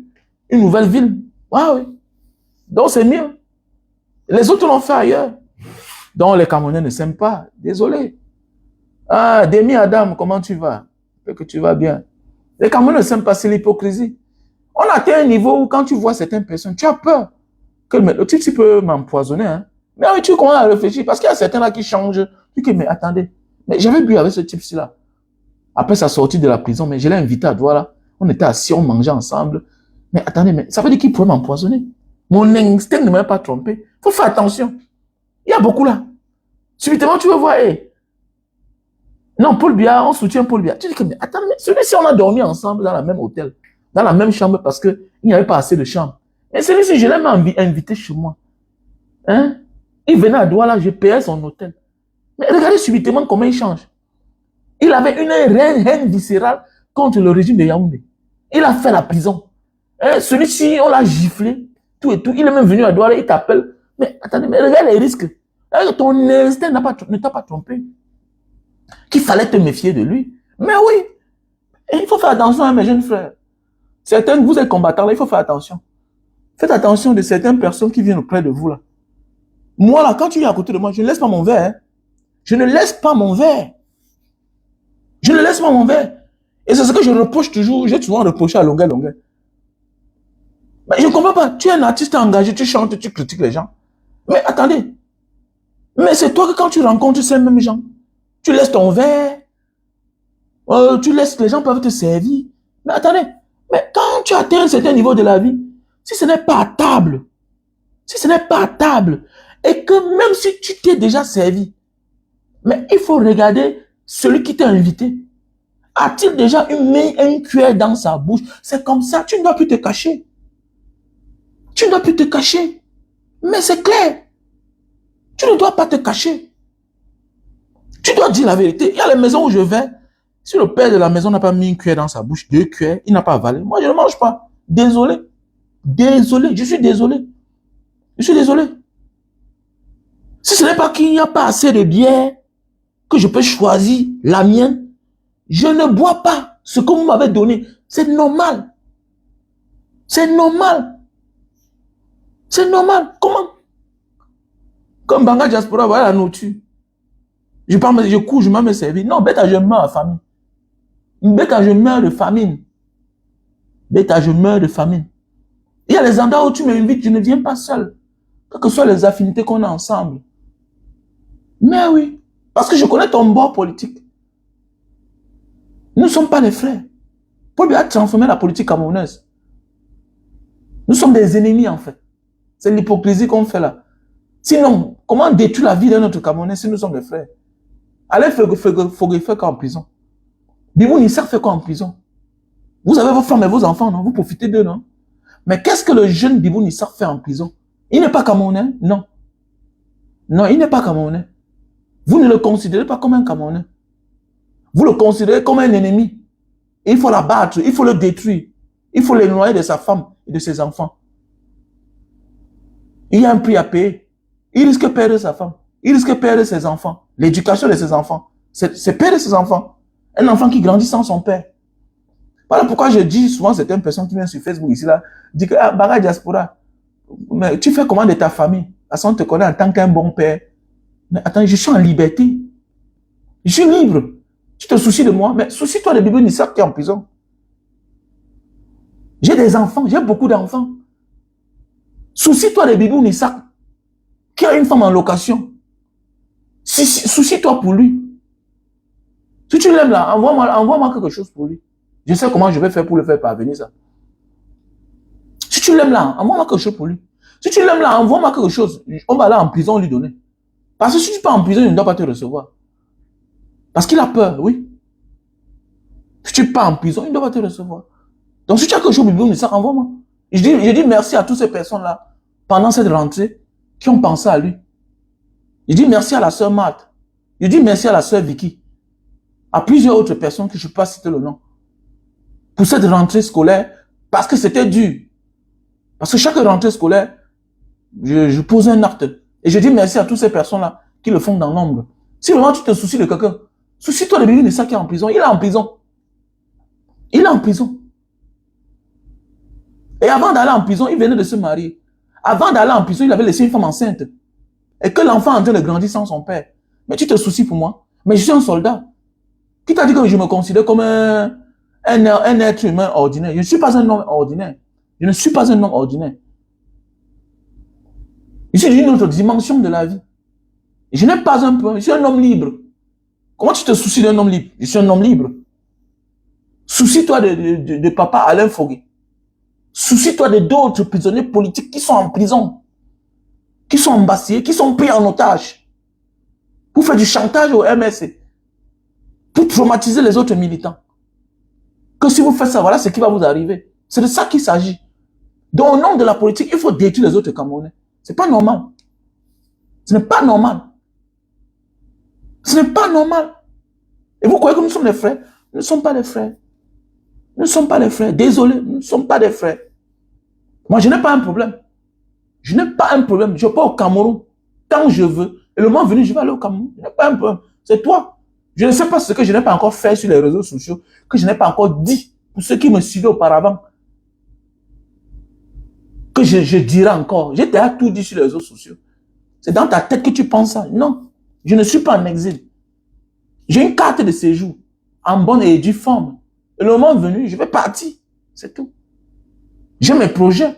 une nouvelle ville. Ah oui. Donc c'est mieux. Les autres l'ont fait ailleurs. Donc les Camerounais ne s'aiment pas. Désolé. Ah, Demi Adam, comment tu vas? J'espère que tu vas bien. Les Camerounais ne s'aiment pas, c'est l'hypocrisie. On a atteint un niveau où quand tu vois certaines personnes, tu as peur que le type peut m'empoisonner. Hein? Mais oui, tu commences à réfléchir parce qu'il y a certains là qui changent. Tu dis, mais attendez, mais j'avais bu avec ce type-ci là. Après sa sortie de la prison, mais je l'ai invité à Douala. On était assis, on mangeait ensemble. Mais attendez, mais ça veut dire qu'il pourrait m'empoisonner. Mon instinct ne m'a pas trompé. Il faut faire attention. Il y a beaucoup là. Subitement, tu veux voir, hey. Non, Paul Biya, on soutient Paul Biya. Tu dis que, mais attends, mais celui-ci, on a dormi ensemble dans la même hôtel, dans la même chambre parce qu'il n'y avait pas assez de chambres. Mais celui-ci, je l'ai invité chez moi. Hein? Il venait à Douala, je payais son hôtel. Mais regardez subitement comment il change. Il avait une haine viscérale contre le régime de Yaoundé. Il a fait la prison. Hein? Celui-ci, on l'a giflé, tout et tout. Il est même venu à Douala, il t'appelle. Mais attendez, mais regarde les risques. Ton instinct ne t'a pas trompé. Qu'il fallait te méfier de lui. Mais oui, il faut faire attention à mes jeunes frères. Certains, vous êtes combattants, là, il faut faire attention. Faites attention de certaines personnes qui viennent auprès de vous, là. Moi, là, quand tu viens à côté de moi, je ne laisse pas mon verre. Hein. Je ne laisse pas mon verre. Je ne laisse pas mon verre. Et c'est ce que je reproche toujours. J'ai souvent reproché à longueur. Mais je ne comprends pas. Tu es un artiste engagé, tu chantes, tu critiques les gens. Mais attendez. Mais c'est toi que quand tu rencontres ces mêmes gens, tu laisses ton verre. Tu laisses, les gens peuvent te servir. Mais attendez. Mais quand tu atteins un certain niveau de la vie, si ce n'est pas à table, et que même si tu t'es déjà servi, mais il faut regarder celui qui t'a invité. A-t-il déjà mis une cuillère dans sa bouche? C'est comme ça, tu ne dois plus te cacher. Tu ne dois plus te cacher. Mais c'est clair. Tu ne dois pas te cacher. Tu dois dire la vérité. Il y a les maisons où je vais. Si le père de la maison n'a pas mis une cuillère dans sa bouche, 2 cuillères, il n'a pas avalé. Moi, je ne mange pas. Désolé. Désolé. Je suis désolé. Je suis désolé. Si ce n'est pas qu'il n'y a pas assez de bière que je peux choisir la mienne, je ne bois pas ce que vous m'avez donné. C'est normal. C'est normal. C'est normal. Comment? Comme Banga Diaspora, voilà la nourriture. Je couche, je m'en me servir. Non, bêta, je meurs à famine. Bêta, je meurs de famine. Bêta, je meurs de famine. Il y a les endroits où tu m'invites, je ne viens pas seul. Quelles que soient les affinités qu'on a ensemble. Mais oui, parce que je connais ton bord politique. Nous ne sommes pas les frères. Paul Biya a transformé la politique camerounaise. Nous sommes des ennemis en fait. C'est l'hypocrisie qu'on fait là. Sinon, comment détruire la vie de notre Camerounais si nous sommes des frères? Allez faire quoi en prison? Bibou Nissa fait quoi en prison? Vous avez vos femmes et vos enfants, non? Vous profitez d'eux, non? Mais qu'est-ce que le jeune Bibou Nissa fait en prison? Il n'est pas Camerounais? Non. Non, il n'est pas Camerounais. Vous ne le considérez pas comme un Camerounais. Vous le considérez comme un ennemi. Et il faut l'abattre, il faut le détruire. Il faut l'éloigner de sa femme et de ses enfants. Il y a un prix à payer. Il risque de perdre sa femme. Il risque de perdre ses enfants. L'éducation de ses enfants. C'est perdre ses enfants. Un enfant qui grandit sans son père. Voilà pourquoi je dis souvent certaines personnes qui viennent sur Facebook ici là, disent que Banga Diaspora, mais tu fais comment de ta famille? Parce qu'on te connaît en tant qu'un bon père. Mais attends, je suis en liberté. Je suis libre. Tu te soucies de moi, mais soucie-toi de Bibou Nissa qui est en prison. J'ai des enfants, j'ai beaucoup d'enfants. Soucie-toi de Bibou Nissa qui a une femme en location. Soucie-toi pour lui. Si tu l'aimes là, envoie-moi quelque chose pour lui. Je sais comment je vais faire pour le faire parvenir ça. Si tu l'aimes là, envoie-moi quelque chose pour lui. Si tu l'aimes là, envoie-moi quelque chose. On va aller en prison lui donner. Parce que si tu pars en prison, il ne doit pas te recevoir. Parce qu'il a peur, oui. Si tu pars en prison, il ne doit pas te recevoir. Donc, si tu as quelque chose, de ça, envoie-moi. Je dis merci à toutes ces personnes-là, pendant cette rentrée, qui ont pensé à lui. Je dis merci à la sœur Marthe. Je dis merci à la sœur Vicky. À plusieurs autres personnes que je ne peux pas citer le nom. Pour cette rentrée scolaire, parce que c'était dur. Parce que chaque rentrée scolaire, je pose un acte. Et je dis merci à toutes ces personnes-là qui le font dans l'ombre. Si vraiment tu te soucies de quelqu'un, soucie-toi de Bibi Nessa qui est en prison. Il est en prison. Il est en prison. Et avant d'aller en prison, il venait de se marier. Avant d'aller en prison, il avait laissé une femme enceinte. Et que l'enfant est en train de grandir sans son père. Mais tu te soucies pour moi. Mais je suis un soldat. Qui t'a dit que je me considère comme un être humain ordinaire? Je ne suis pas un homme ordinaire. Je ne suis pas un homme ordinaire. Je suis d'une autre dimension de la vie. Et je n'ai pas un problème. Je suis un homme libre. Comment tu te soucies d'un homme libre? Je suis un homme libre. Soucie-toi de papa Alain Foguet. Soucie-toi de d'autres prisonniers politiques qui sont en prison, qui sont embassés, qui sont pris en otage. Pour faire du chantage au MSC. Pour traumatiser les autres militants. Que si vous faites ça, voilà ce qui va vous arriver. C'est de ça qu'il s'agit. Donc, au nom de la politique, il faut détruire les autres Camerounais. C'est pas normal. Ce n'est pas normal. Ce n'est pas normal. Et vous croyez que nous sommes des frères? Nous ne sommes pas des frères. Nous ne sommes pas des frères. Désolé, nous ne sommes pas des frères. Moi, je n'ai pas un problème. Je n'ai pas un problème. Je pars au Cameroun quand je veux. Et le moment venu, je vais aller au Cameroun. Je n'ai pas un problème. C'est toi. Je ne sais pas ce que je n'ai pas encore fait sur les réseaux sociaux, que je n'ai pas encore dit pour ceux qui me suivaient auparavant. Que je dirai encore. J'ai déjà tout dit sur les réseaux sociaux. C'est dans ta tête que tu penses ça. Non, je ne suis pas en exil. J'ai une carte de séjour en bonne et due forme. Et le moment venu, je vais partir. C'est tout. J'ai mes projets.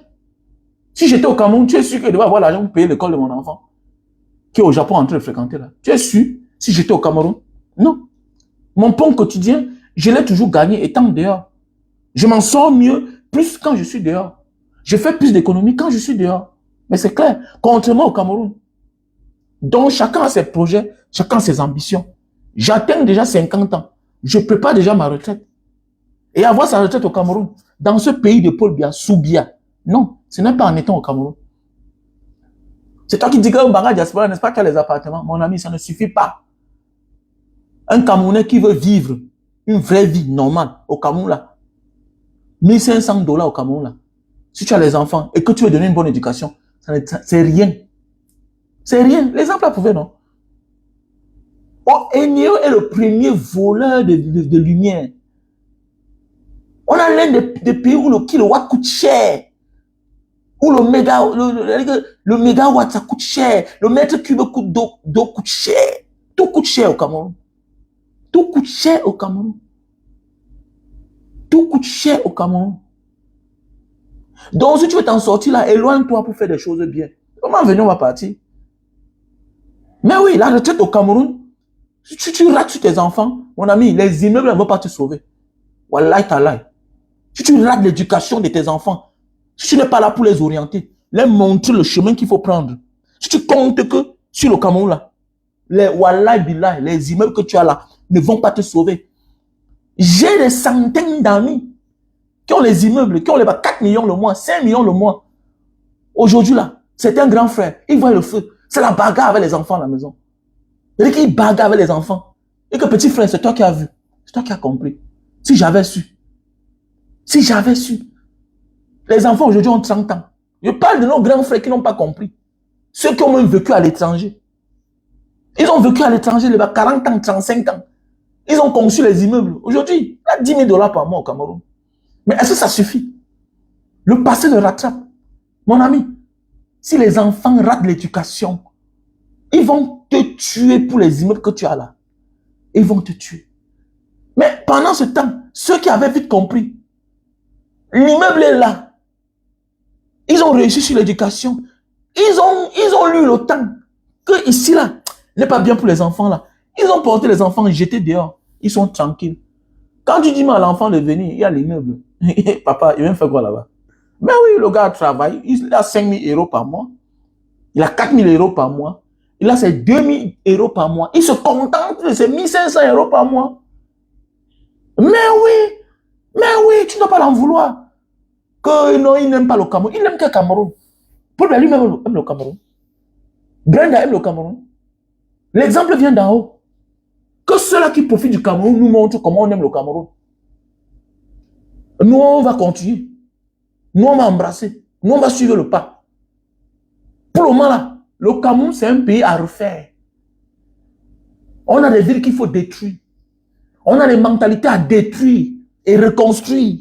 Si j'étais au Cameroun, tu es sûr que je devais avoir l'argent pour payer l'école de mon enfant qui est au Japon en train de fréquenter là. Tu es sûr si j'étais au Cameroun? Non. Mon pont quotidien, je l'ai toujours gagné étant dehors. Je m'en sors mieux plus quand je suis dehors. Je fais plus d'économies quand je suis dehors. Mais c'est clair, contrairement au Cameroun. Donc chacun a ses projets, chacun a ses ambitions. J'atteins déjà 50 ans. Je prépare déjà ma retraite. Et avoir sa retraite au Cameroun, dans ce pays de Paul Biya, sous Biya, non, ce n'est pas en étant au Cameroun. C'est toi qui dis que un bagage diaspora, n'est-ce pas, tu as les appartements? Mon ami, ça ne suffit pas. Un Camerounais qui veut vivre une vraie vie normale au Cameroun, là, $1 500 au Cameroun, là, si tu as les enfants et que tu veux donner une bonne éducation, c'est rien. C'est rien. Les enfants pouvaient, non? Oh, Enio est le premier voleur de lumière. On a l'un des pays où le kilowatt coûte cher. Où le mégawatt, ça coûte cher. Le mètre cube d'eau coûte cher. Tout coûte cher au Cameroun. Tout coûte cher au Cameroun. Tout coûte cher au Cameroun. Donc, si tu veux t'en sortir là, éloigne-toi pour faire des choses bien. Comment venir, on va partir? Mais oui, la retraite au Cameroun, si tu rates sur tes enfants, mon ami, les immeubles ne vont pas te sauver. Wallahi ta'ala. Si tu rates l'éducation de tes enfants, si tu n'es pas là pour les orienter, les montrer le chemin qu'il faut prendre. Si tu comptes que sur le Cameroun là, wallahi billah, les immeubles que tu as là ne vont pas te sauver. J'ai des centaines d'amis qui ont les immeubles, qui ont les 4 millions le mois, 5 millions le mois. Aujourd'hui là, c'est un grand frère, il voit le feu. C'est la bagarre avec les enfants à la maison. Il dit qu'il bagarre avec les enfants. Et que petit frère, c'est toi qui as vu. C'est toi qui as compris. Si j'avais su. Si j'avais su. Les enfants aujourd'hui ont 30 ans. Je parle de nos grands frères qui n'ont pas compris. Ceux qui ont même vécu à l'étranger. Ils ont vécu à l'étranger, les 40 ans, 35 ans. Ils ont conçu les immeubles. Aujourd'hui, il y a $10 000 par mois au Cameroun. Mais est-ce que ça suffit? Le passé le rattrape. Mon ami, si les enfants ratent l'éducation, ils vont te tuer pour les immeubles que tu as là. Ils vont te tuer. Mais pendant ce temps, ceux qui avaient vite compris, l'immeuble est là. Ils ont réussi sur l'éducation. Ils ont lu le temps que ici là, n'est pas bien pour les enfants là. Ils ont porté les enfants jetés dehors. Ils sont tranquilles. Quand tu dis à l'enfant de venir, il y a l'immeuble. Papa, il vient faire quoi là-bas? Mais oui, le gars travaille. Il a 5 000 € par mois. Il a 4 000 € par mois. Il a ses 2 000 € par mois. Il se contente de ses 1 500 € par mois. Mais oui, tu ne dois pas l'en vouloir. Que non, il n'aime pas le Cameroun. Il n'aime que le Cameroun. Paul lui-même aime le Cameroun. Brenda aime le Cameroun. L'exemple vient d'en haut. Que ceux-là qui profitent du Cameroun nous montrent comment on aime le Cameroun. Nous, on va continuer. Nous, on va embrasser. Nous, on va suivre le pas. Pour le moment, là, le Cameroun, c'est un pays à refaire. On a des villes qu'il faut détruire. On a des mentalités à détruire et reconstruire.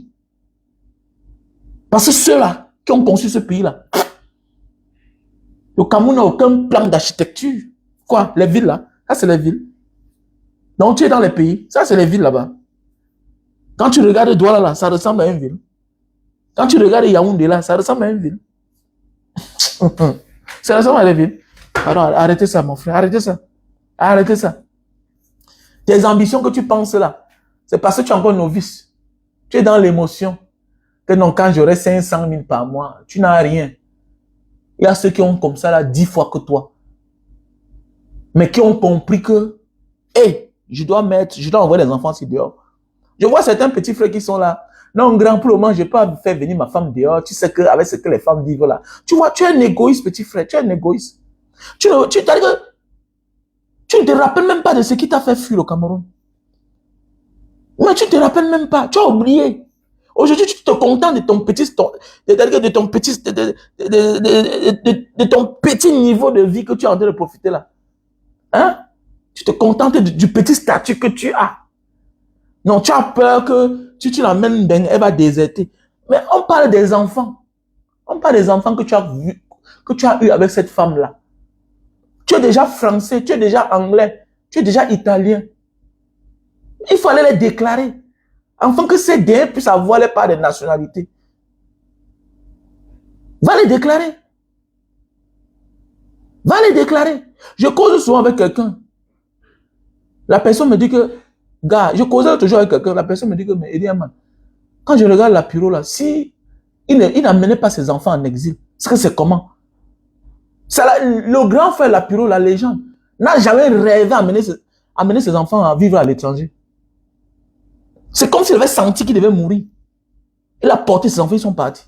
Parce que ceux-là qui ont construit ce pays-là, le Cameroun n'a aucun plan d'architecture. Quoi? Les villes là? Ça, c'est les villes. Donc, tu es dans les pays. Ça, c'est les villes là-bas. Quand tu regardes Douala là, ça ressemble à une ville. Quand tu regardes Yaoundé là, ça ressemble à une ville. Ça ressemble à une ville. Alors, arrêtez ça, mon frère. Arrêtez ça. Arrêtez ça. Tes ambitions que tu penses là, c'est parce que tu es encore novice. Tu es dans l'émotion. Que non, quand j'aurai 500 000 par mois, tu n'as rien. Il y a ceux qui ont comme ça là 10 fois que toi. Mais qui ont compris que, hey, je dois envoyer les enfants ici dehors. Je vois certains petits frères qui sont là. Non, grand, pour le moment, je ne peux pas faire venir ma femme dehors. Tu sais qu'avec ce que les femmes vivent là. Tu vois, tu es un égoïste, petit frère. Tu es un égoïste. Tu ne te rappelles même pas de ce qui t'a fait fuir au Cameroun. Mais tu ne te rappelles même pas. Tu as oublié. Aujourd'hui, tu te contentes de ton petit niveau de vie que tu es en train de profiter là. Hein? Tu te contentes du petit statut que tu as. Non, tu as peur que tu l'emmènes, elle va déserter. Mais on parle des enfants. On parle des enfants que tu as eu avec cette femme-là. Tu es déjà français, tu es déjà anglais, tu es déjà italien. Il fallait les déclarer. Afin que ces derniers puissent avoir les parts de nationalité. Va les déclarer. Va les déclarer. Je cause souvent avec quelqu'un. La personne me dit que, gars, je causais toujours avec quelqu'un. La personne me dit que, mais Eliaman, quand je regarde la Piro là, si il n'amenait pas ses enfants en exil, c'est comment? Le grand frère la Piro, la légende, n'a jamais rêvé d'amener ses enfants à vivre à l'étranger. C'est comme s'il avait senti qu'il devait mourir. Il a porté ses enfants, ils sont partis.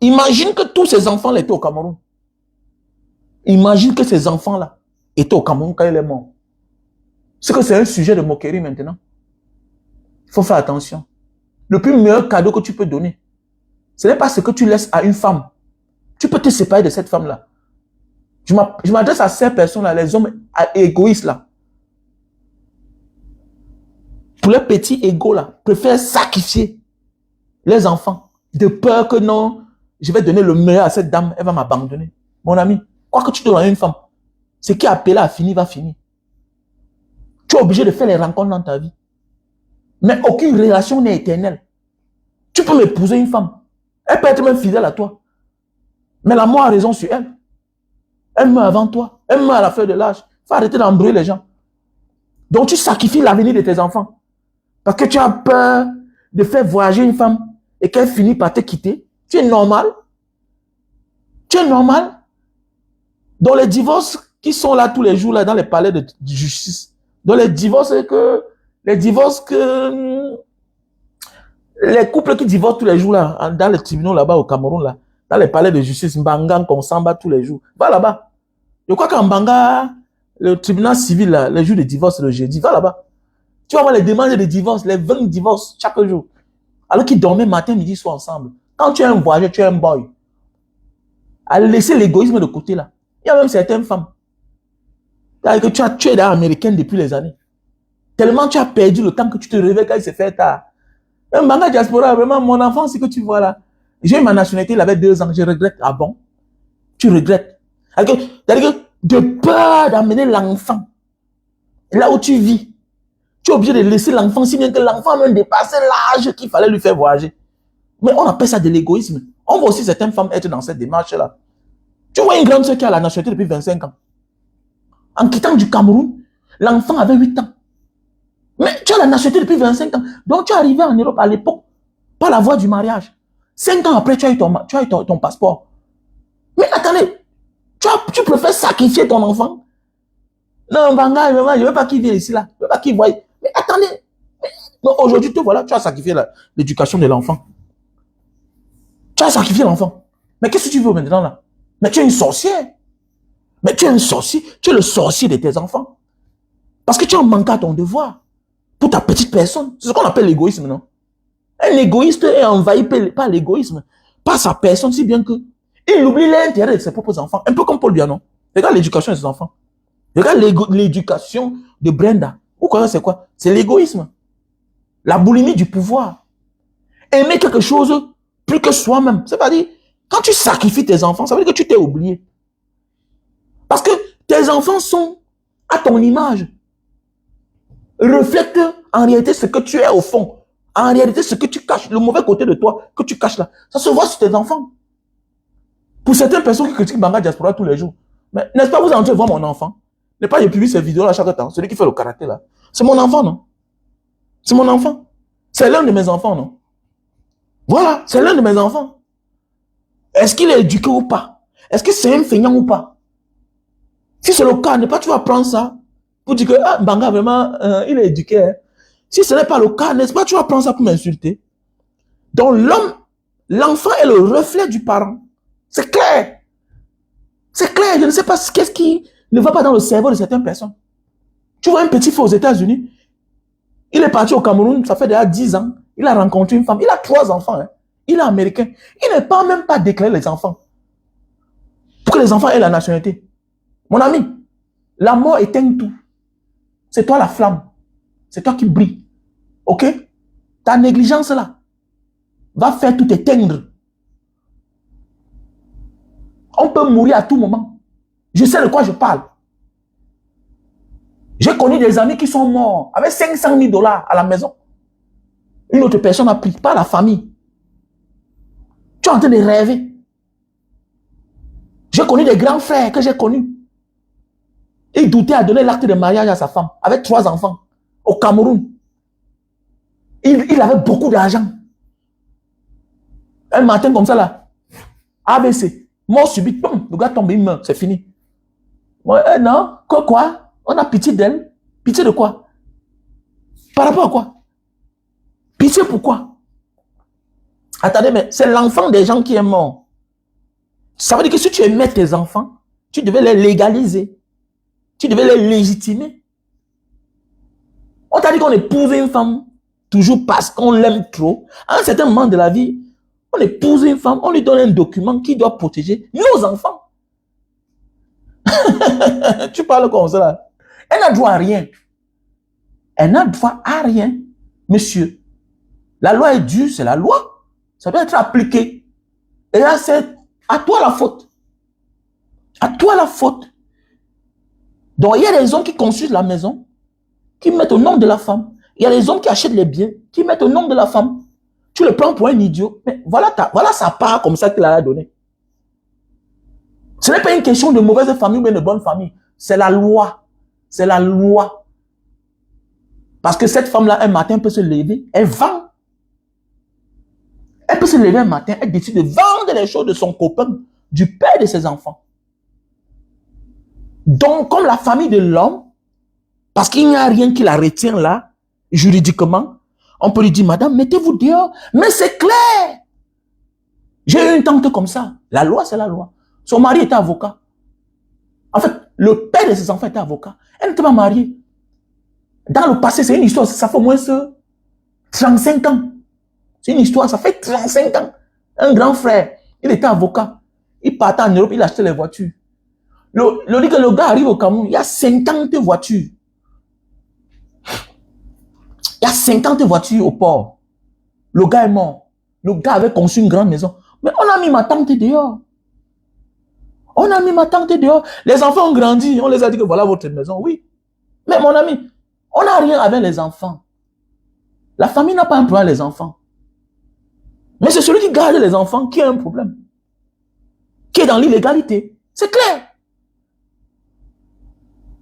Imagine que tous ces enfants-là étaient au Cameroun. Imagine que ces enfants-là étaient au Cameroun quand il est mort. C'est que c'est un sujet de moquerie maintenant. Il faut faire attention. Le plus meilleur cadeau que tu peux donner, ce n'est pas ce que tu laisses à une femme. Tu peux te séparer de cette femme-là. Je m'adresse à ces personnes-là, les hommes égoïstes là. Pour les petits égaux là, préfèrent sacrifier les enfants de peur que non, je vais donner le meilleur à cette dame, elle va m'abandonner. Mon ami, quoi que tu donnes à une femme, ce qui est appelé à finir va finir. Tu es obligé de faire les rencontres dans ta vie. Mais aucune relation n'est éternelle. Tu peux m'épouser une femme. Elle peut être même fidèle à toi. Mais la mort a raison sur elle. Elle meurt avant toi. Elle meurt à la fin de l'âge. Il faut arrêter d'embrouiller les gens. Donc tu sacrifies l'avenir de tes enfants. Parce que tu as peur de faire voyager une femme et qu'elle finisse par te quitter. Tu es normal. Tu es normal. Dans les divorces qui sont là tous les jours là dans les palais de justice. Dans les couples qui divorcent tous les jours là, dans les tribunaux là-bas au Cameroun là, dans les palais de justice, Mbanga, qu'on s'en bat tous les jours. Va là-bas. Je crois qu'en Mbanga, le tribunal civil là, les jours de divorce le jeudi, va là-bas. Tu vas voir les demandes de divorce, les 20 divorces chaque jour. Alors qu'ils dormaient matin, midi, soir ensemble. Quand tu es un voyageur, tu es un boy. À laisser l'égoïsme de côté là. Il y a même certaines femmes. Que tu es américaine depuis les années. Tellement tu as perdu le temps que tu te réveilles quand il s'est fait tard. Un Mbanga diaspora, vraiment, mon enfant, c'est que tu vois là. J'ai eu ma nationalité, il avait 2 ans, je regrette. Ah bon? Tu regrettes. C'est-à-dire que de peur d'amener l'enfant là où tu vis, tu es obligé de laisser l'enfant, si bien que l'enfant a même dépassé l'âge qu'il fallait lui faire voyager. Mais on appelle ça de l'égoïsme. On voit aussi certaines femmes être dans cette démarche-là. Tu vois une grande soeur qui a la nationalité depuis 25 ans. En quittant du Cameroun, l'enfant avait 8 ans. Mais tu as la nationalité depuis 25 ans. Donc tu es arrivé en Europe à l'époque par la voie du mariage. 5 ans après, tu as eu ton passeport. Mais attendez, tu préfères sacrifier ton enfant? Non, Mbanga, je ne veux pas qu'il vienne ici là. Je ne veux pas qu'il voie. Mais attendez, Donc aujourd'hui, te voilà, tu as sacrifié l'éducation de l'enfant. Tu as sacrifié l'enfant. Mais qu'est-ce que tu veux maintenant là? Mais tu es une sorcière. Mais tu es un sorcier. Tu es le sorcier de tes enfants. Parce que tu as manqué à ton devoir. Pour ta petite personne. C'est ce qu'on appelle l'égoïsme, non? Un égoïste est envahi par l'égoïsme. Par sa personne, si bien que il oublie l'intérêt de ses propres enfants. Un peu comme Paul Bianon. Regarde l'éducation de ses enfants. Regarde l'éducation de Brenda. Vous croyez c'est quoi? C'est l'égoïsme. La boulimie du pouvoir. Aimer quelque chose plus que soi-même. C'est-à-dire, quand tu sacrifies tes enfants, ça veut dire que tu t'es oublié. Parce que tes enfants sont à ton image. Reflètent en réalité ce que tu es au fond. En réalité, ce que tu caches, le mauvais côté de toi que tu caches là, ça se voit sur tes enfants. Pour certaines personnes qui critiquent Banga Diaspora tous les jours, mais n'est-ce pas vous entrez voir mon enfant? N'est pas, je publie ces vidéos là chaque temps. Celui qui fait le karaté là. C'est mon enfant, non? C'est mon enfant. C'est l'un de mes enfants, non? Voilà, c'est l'un de mes enfants. Est-ce qu'il est éduqué ou pas? Est-ce que c'est un feignant ou pas? Si c'est le cas, n'est pas tu vas prendre ça pour dire que ah, Banga vraiment, il est éduqué. Hein. Si ce n'est pas le cas, n'est-ce pas tu vas prendre ça pour m'insulter? Donc l'enfant est le reflet du parent. C'est clair. C'est clair, je ne sais pas qu'est-ce qui ne va pas dans le cerveau de certaines personnes. Tu vois un petit fils aux États-Unis, il est parti au Cameroun, ça fait déjà 10 ans, il a rencontré une femme, il a 3 enfants, hein. Il est américain. Il n'est pas même pas déclaré les enfants. Pour que les enfants aient la nationalité. Mon ami, la mort éteint tout. C'est toi la flamme. C'est toi qui brille. Ok? Ta négligence là va faire tout éteindre. On peut mourir à tout moment. Je sais de quoi je parle. J'ai connu des amis qui sont morts avec 500 000 $ à la maison. Une autre personne a pris, pas la famille. Tu es en train de rêver. J'ai connu des grands frères que j'ai connus. Il doutait à donner l'acte de mariage à sa femme avec 3 enfants au Cameroun. Il avait beaucoup d'argent. Un matin comme ça là, ABC, mort subite, boum, le gars tombe, il meurt, c'est fini. Ouais, non, quoi? On a pitié d'elle. Pitié de quoi? Par rapport à quoi? Pitié pourquoi? Attendez, mais c'est l'enfant des gens qui est mort. Ça veut dire que si tu aimais tes enfants, tu devais les légaliser. Tu devais les légitimer. On t'a dit qu'on épouse une femme toujours parce qu'on l'aime trop. À un certain moment de la vie, on épouse une femme, on lui donne un document qui doit protéger nos enfants. Tu parles comme ça là. Elle n'a droit à rien. Elle n'a droit à rien, monsieur. La loi est due, c'est la loi. Ça doit être appliqué. Et là, c'est à toi la faute. À toi la faute. Donc, il y a des hommes qui construisent la maison, qui mettent au nom de la femme. Il y a des hommes qui achètent les biens, qui mettent au nom de la femme. Tu le prends pour un idiot. Mais voilà, voilà sa part comme ça qu'il a donné. Ce n'est pas une question de mauvaise famille ou bien de bonne famille. C'est la loi. C'est la loi. Parce que cette femme-là, un matin, peut se lever, elle vend. Elle peut se lever un matin, elle décide de vendre les choses de son copain, du père de ses enfants. Donc, comme la famille de l'homme, parce qu'il n'y a rien qui la retient là, juridiquement, on peut lui dire, madame, mettez-vous dehors. Mais c'est clair. J'ai eu une tante comme ça. La loi, c'est la loi. Son mari était avocat. En fait, le père de ses enfants était avocat. Elle n'était pas mariée. Dans le passé, c'est une histoire, ça fait au moins 35 ans. C'est une histoire, ça fait 35 ans. Un grand frère, il était avocat. Il partait en Europe, il achetait les voitures. Le gars arrive au Cameroun, il y a 50 voitures. Il y a 50 voitures au port. Le gars est mort. Le gars avait conçu une grande maison. Mais on a mis ma tante dehors. On a mis ma tante dehors. Les enfants ont grandi. On les a dit que voilà votre maison. Oui. Mais mon ami, on n'a rien avec les enfants. La famille n'a pas un problème avec les enfants. Mais c'est celui qui garde les enfants qui a un problème. Qui est dans l'illégalité. C'est clair.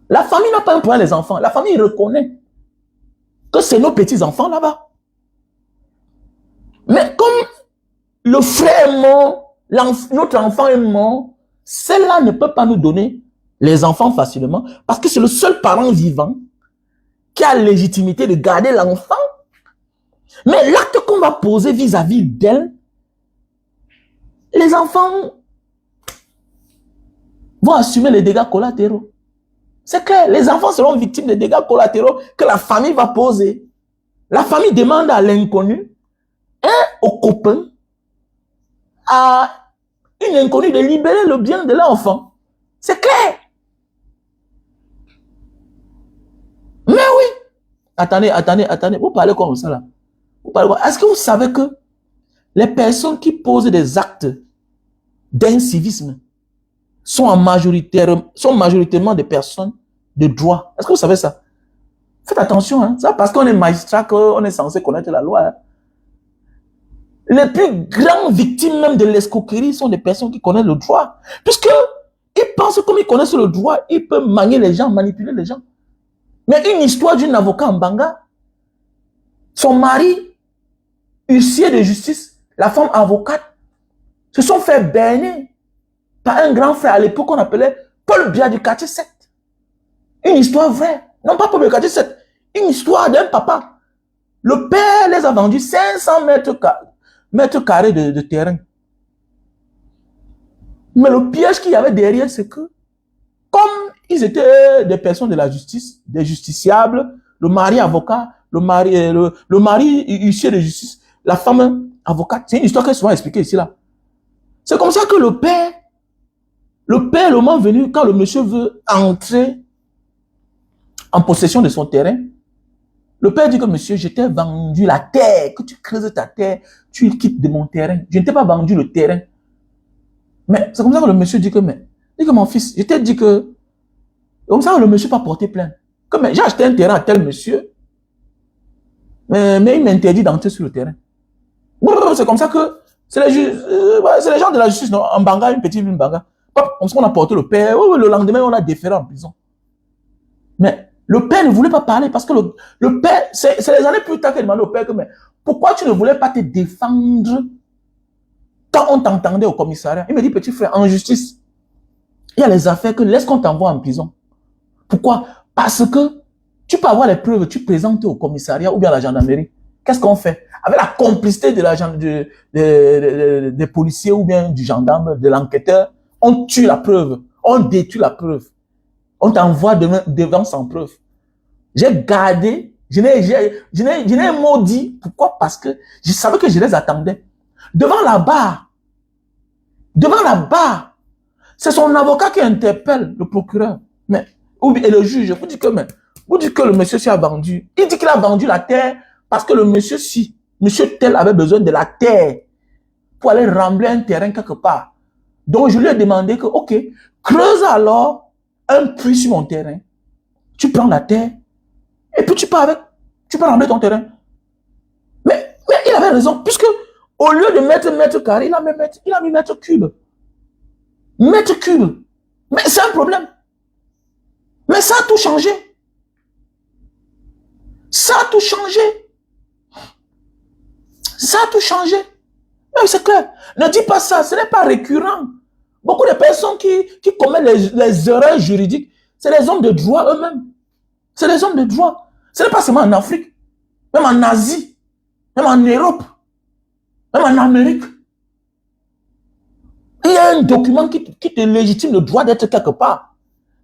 La famille n'a pas un problème avec les enfants. La famille reconnaît que c'est nos petits-enfants là-bas. Mais comme le frère est mort, notre enfant est mort, celle-là ne peut pas nous donner les enfants facilement parce que c'est le seul parent vivant qui a la légitimité de garder l'enfant Mais l'acte qu'on va poser vis-à-vis d'elle, les enfants vont assumer les dégâts collatéraux. C'est clair, les enfants seront victimes des dégâts collatéraux que la famille va poser. La famille demande à l'inconnu, au copain, à une inconnue de libérer le bien de l'enfant. C'est clair. Mais oui. Attendez. Vous parlez comme ça là. Est-ce que vous savez que les personnes qui posent des actes d'incivisme sont majoritairement des personnes de droit? Est-ce que vous savez ça? Faites attention, hein. Ça parce qu'on est magistrat, qu'on est censé connaître la loi. Hein. Les plus grandes victimes même de l'escroquerie sont des personnes qui connaissent le droit. Puisque ils pensent que comme ils connaissent le droit, ils peuvent manier les gens, manipuler les gens. Mais une histoire d'une avocat en Banga, son mari, huissier de justice, la femme avocate, se sont fait berner par un grand frère à l'époque qu'on appelait Paul Biya du quartier 7. Une histoire vraie. Non pas Paul du quartier 7. Une histoire d'un papa. Le père les a vendus 500 mètres carrés de terrain. Mais le piège qu'il y avait derrière, c'est que, comme ils étaient des personnes de la justice, des justiciables, le mari avocat, le mari huissier de justice, la femme avocate, c'est une histoire qui est souvent expliquée ici là. C'est comme ça que le père, le moment venu, quand le monsieur veut entrer en possession de son terrain, le père dit que monsieur, je t'ai vendu la terre, que tu creuses ta terre, tu quittes de mon terrain. Je ne t'ai pas vendu le terrain. Mais c'est comme ça que le monsieur dit que mon fils, je t'ai dit que, comme ça le monsieur pas porté plainte. Comme j'ai acheté un terrain à tel monsieur, mais il m'interdit d'entrer sur le terrain. C'est comme ça que c'est les gens de la justice, non? En Banga, une petite ville Banga. Comme ça qu'on a porté le père, le lendemain on a déféré en prison. Mais le père ne voulait pas parler parce que le père, c'est les années plus tard qu'il demandait au père que, mais pourquoi tu ne voulais pas te défendre quand on t'entendait au commissariat? Il me dit, petit frère, en justice, il y a les affaires que laisse qu'on t'envoie en prison. Pourquoi? Parce que tu peux avoir les preuves, tu présentes au commissariat ou bien à la gendarmerie. Qu'est-ce qu'on fait? Avec la complicité des policiers ou bien du gendarme, de l'enquêteur, on tue la preuve, on détruit la preuve. On t'envoie devant sans preuve. J'ai gardé, je n'ai maudit. Pourquoi? Parce que je savais que je les attendais. Devant la barre, c'est son avocat qui interpelle le procureur. Et le juge, vous dit que le monsieur s'y a vendu. Il dit qu'il a vendu la terre parce que le monsieur tel avait besoin de la terre pour aller rembler un terrain quelque part. Donc je lui ai demandé que, ok, creuse alors un puits sur mon terrain. Tu prends la terre et puis tu peux rembler ton terrain. Mais il avait raison, puisque au lieu de mettre mètre carré, il a mis mètre cube. Mètre cube. Mais c'est un problème. Mais ça a tout changé. Ça a tout changé. Ça a tout changé. Mais c'est clair. Ne dis pas ça, ce n'est pas récurrent. Beaucoup de personnes qui commettent les erreurs juridiques, c'est les hommes de droit eux-mêmes. C'est les hommes de droit. Ce n'est pas seulement en Afrique, même en Asie, même en Europe, même en Amérique. Il y a un document qui te légitime le droit d'être quelque part.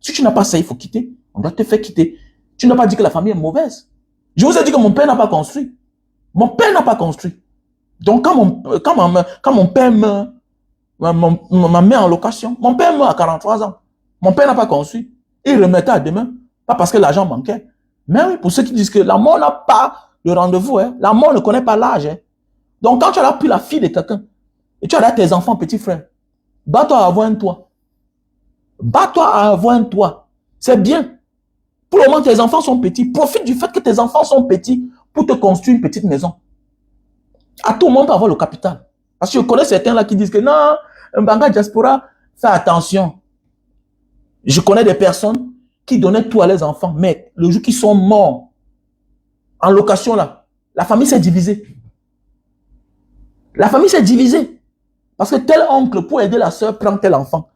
Si tu n'as pas ça, il faut quitter. On doit te faire quitter. Tu n'as pas dit que la famille est mauvaise. Je vous ai dit que mon père n'a pas construit. Mon père n'a pas construit. Donc quand mon père meurt, m'a mis en location. Mon père meurt à 43 ans. Mon père n'a pas construit. Il remettait à demain. Pas parce que l'argent manquait. Mais oui, pour ceux qui disent que la mort n'a pas de rendez-vous, hein. La mort ne connaît pas l'âge. Hein. Donc quand tu as pris la fille de quelqu'un, et tu as tes enfants, petit frère, bats-toi à avoir un toit. Bats-toi à avoir un toit. C'est bien. Pour le moment, tes enfants sont petits. Profite du fait que tes enfants sont petits pour te construire une petite maison. À tout le monde peut avoir le capital. Parce que je connais certains là qui disent que non, un Banga diaspora, fais attention. Je connais des personnes qui donnaient tout à leurs enfants, mais le jour qu'ils sont morts, en location là, la famille s'est divisée. La famille s'est divisée. Parce que tel oncle pour aider la soeur prend tel enfant.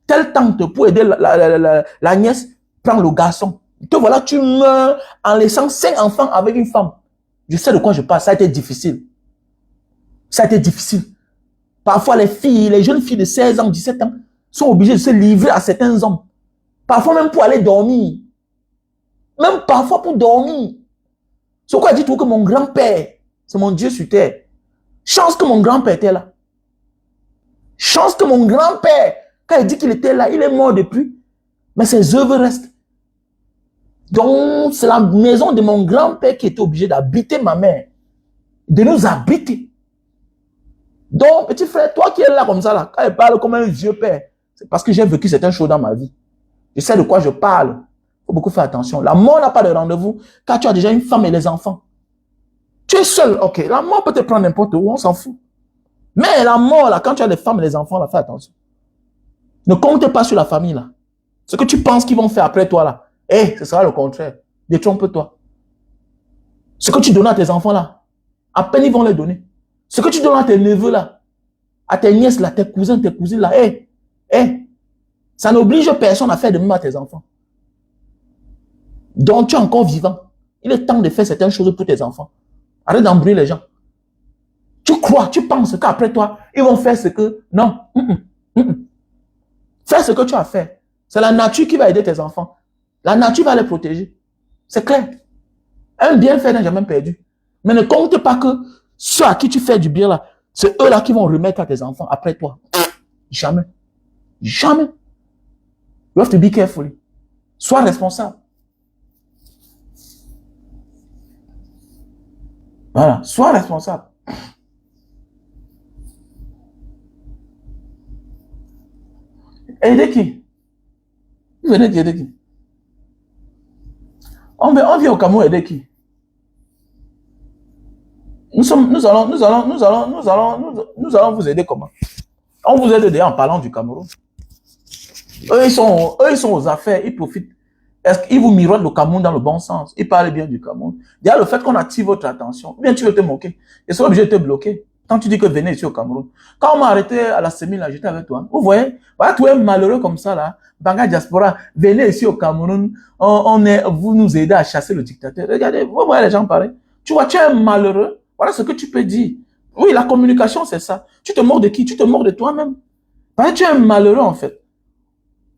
Telle tante pour aider la nièce prend le garçon. Te voilà, tu meurs en laissant 5 enfants avec une femme. Je sais de quoi je parle. Ça a été difficile. Ça a été difficile. Parfois, les jeunes filles de 16 ans, 17 ans, sont obligées de se livrer à certains hommes. Parfois même pour aller dormir. Même parfois pour dormir. C'est pourquoi dit tout que mon grand-père, c'est mon Dieu sur terre. Chance que mon grand-père était là. Chance que mon grand-père, quand il dit qu'il était là, il est mort depuis. Mais ses œuvres restent. Donc, c'est la maison de mon grand-père qui était obligé d'habiter ma mère. De nous habiter. Donc, petit frère, toi qui es là comme ça, là, quand il parle comme un vieux père, c'est parce que j'ai vécu certaines choses dans ma vie. Je sais de quoi je parle. Il faut beaucoup faire attention. La mort n'a pas de rendez-vous car tu as déjà une femme et les enfants. Tu es seul, ok. La mort peut te prendre n'importe où, on s'en fout. Mais la mort, là, quand tu as les femmes et les enfants, là, fais attention. Ne compte pas sur la famille, là. Ce que tu penses qu'ils vont faire après toi, là, ce sera le contraire. Détrompe-toi. Ce que tu donnes à tes enfants, là, à peine ils vont les donner. Ce que tu donnes à tes neveux, là, à tes nièces, là, tes cousins, tes cousines, là, ça n'oblige personne à faire de même à tes enfants. Donc, tu es encore vivant. Il est temps de faire certaines choses pour tes enfants. Arrête d'embrouiller les gens. Tu crois, tu penses qu'après toi, ils vont faire ce que... Non. Fais ce que tu as fait. C'est la nature qui va aider tes enfants. La nature va les protéger. C'est clair. Un bienfait n'est jamais perdu. Mais ne compte pas que ceux à qui tu fais du bien là, c'est eux là qui vont remettre à tes enfants après toi. Jamais. Jamais. You have to be careful. Sois responsable. Voilà. Sois responsable. Aider qui? Vous venez d'aider qui? On vient au Cameroun aider qui? Nous allons vous aider comment? On vous aide déjà en parlant du Cameroun. Eux, ils sont aux affaires, ils profitent. Est-ce qu'ils vous miroitent le Cameroun dans le bon sens? Ils parlent bien du Cameroun. Déjà, le fait qu'on attire votre attention, bien tu veux te moquer. Ils sont obligés de te bloquer. Quand tu dis que venez ici au Cameroun. Quand on m'a arrêté à la semi, là, j'étais avec toi. Vous voyez? Voilà, tu es malheureux comme ça, là. Banga Diaspora, venez ici au Cameroun. Vous nous aidez à chasser le dictateur. Regardez, vous voyez les gens pareils. Tu vois, tu es malheureux. Voilà ce que tu peux dire. Oui, la communication, c'est ça. Tu te moques de qui? Tu te moques de toi-même. Parce que tu es malheureux, en fait.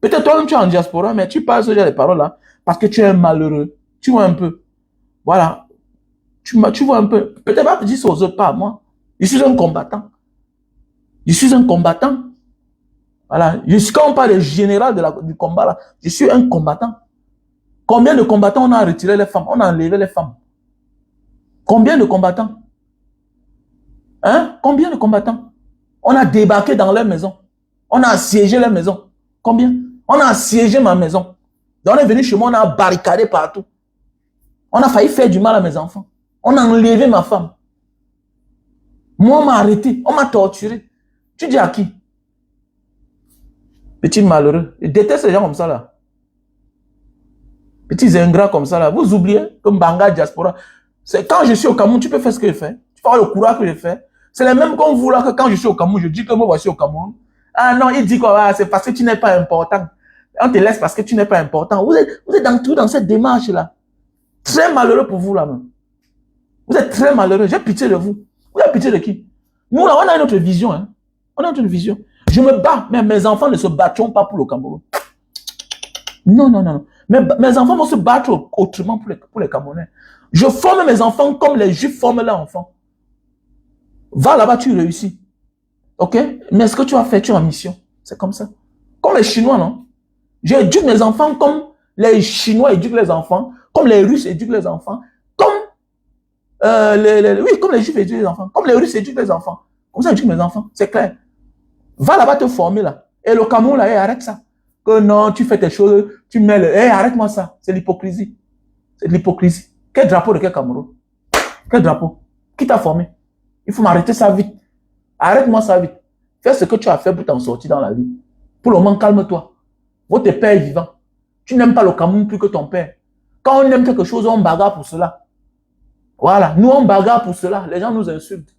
Peut-être toi-même, tu es en diaspora, mais tu parles ce genre de paroles-là parce que tu es malheureux. Tu vois un peu. Voilà. Tu vois un peu. Peut-être pas dire ça aux autres, pas à moi. Je suis un combattant. Je suis un combattant. Voilà. Quand on parle de général du combat, là, je suis un combattant. Combien de combattants on a retiré les femmes? On a enlevé les femmes. Combien de combattants? Hein? Combien de combattants? On a débarqué dans leur maison. On a assiégé leur maison. Combien? On a assiégé ma maison. Donc on est venu chez moi, on a barricadé partout. On a failli faire du mal à mes enfants. On a enlevé ma femme. Moi, on m'a arrêté. On m'a torturé. Tu dis à qui? Petit malheureux. Je déteste les gens comme ça, là. Petits ingrats comme ça, là. Vous oubliez que Mbanga Diaspora, c'est quand je suis au Cameroun, tu peux faire ce que je fais. Tu peux avoir le courage que je fais. C'est les mêmes comme vous, là, que quand je suis au Cameroun, je dis que moi, voici au Cameroun. Ah non, il dit quoi? C'est parce que tu n'es pas important. On te laisse parce que tu n'es pas important. Vous êtes dans cette démarche-là. Très malheureux pour vous, là, même. Vous êtes très malheureux. J'ai pitié de vous. Vous avez pitié de qui? Nous, là, on a une autre vision. Hein. On a une autre vision. Je me bats, mais mes enfants ne se battront pas pour le Cameroun. Non, non, non. Mais mes enfants vont se battre autrement pour les Camerounais. Je forme mes enfants comme les Juifs forment leurs enfants. Va là-bas, tu réussis. Ok? Mais ce que tu as fait, tu es en mission. C'est comme ça. Comme les Chinois, non? J'éduque mes enfants comme les Chinois éduquent les enfants, comme les Russes éduquent les enfants, comme comme les Juifs éduquent les enfants, comme les Russes éduquent les enfants. Comme ça, j'éduque mes enfants. C'est clair. Va là-bas te former, là. Et le Cameroun, là, arrête ça. Que non, tu fais tes choses, tu mets le... arrête-moi ça. C'est l'hypocrisie. C'est de l'hypocrisie. Quel drapeau de quel Cameroun? Quel drapeau? Qui t'a formé? Il faut m'arrêter ça vite. Arrête-moi ça vite. Fais ce que tu as fait pour t'en sortir dans la vie. Pour le moment, calme-toi. Votre père est vivant. Tu n'aimes pas le Cameroun plus que ton père. Quand on aime quelque chose, on bagarre pour cela. Voilà. Nous, on bagarre pour cela. Les gens nous insultent.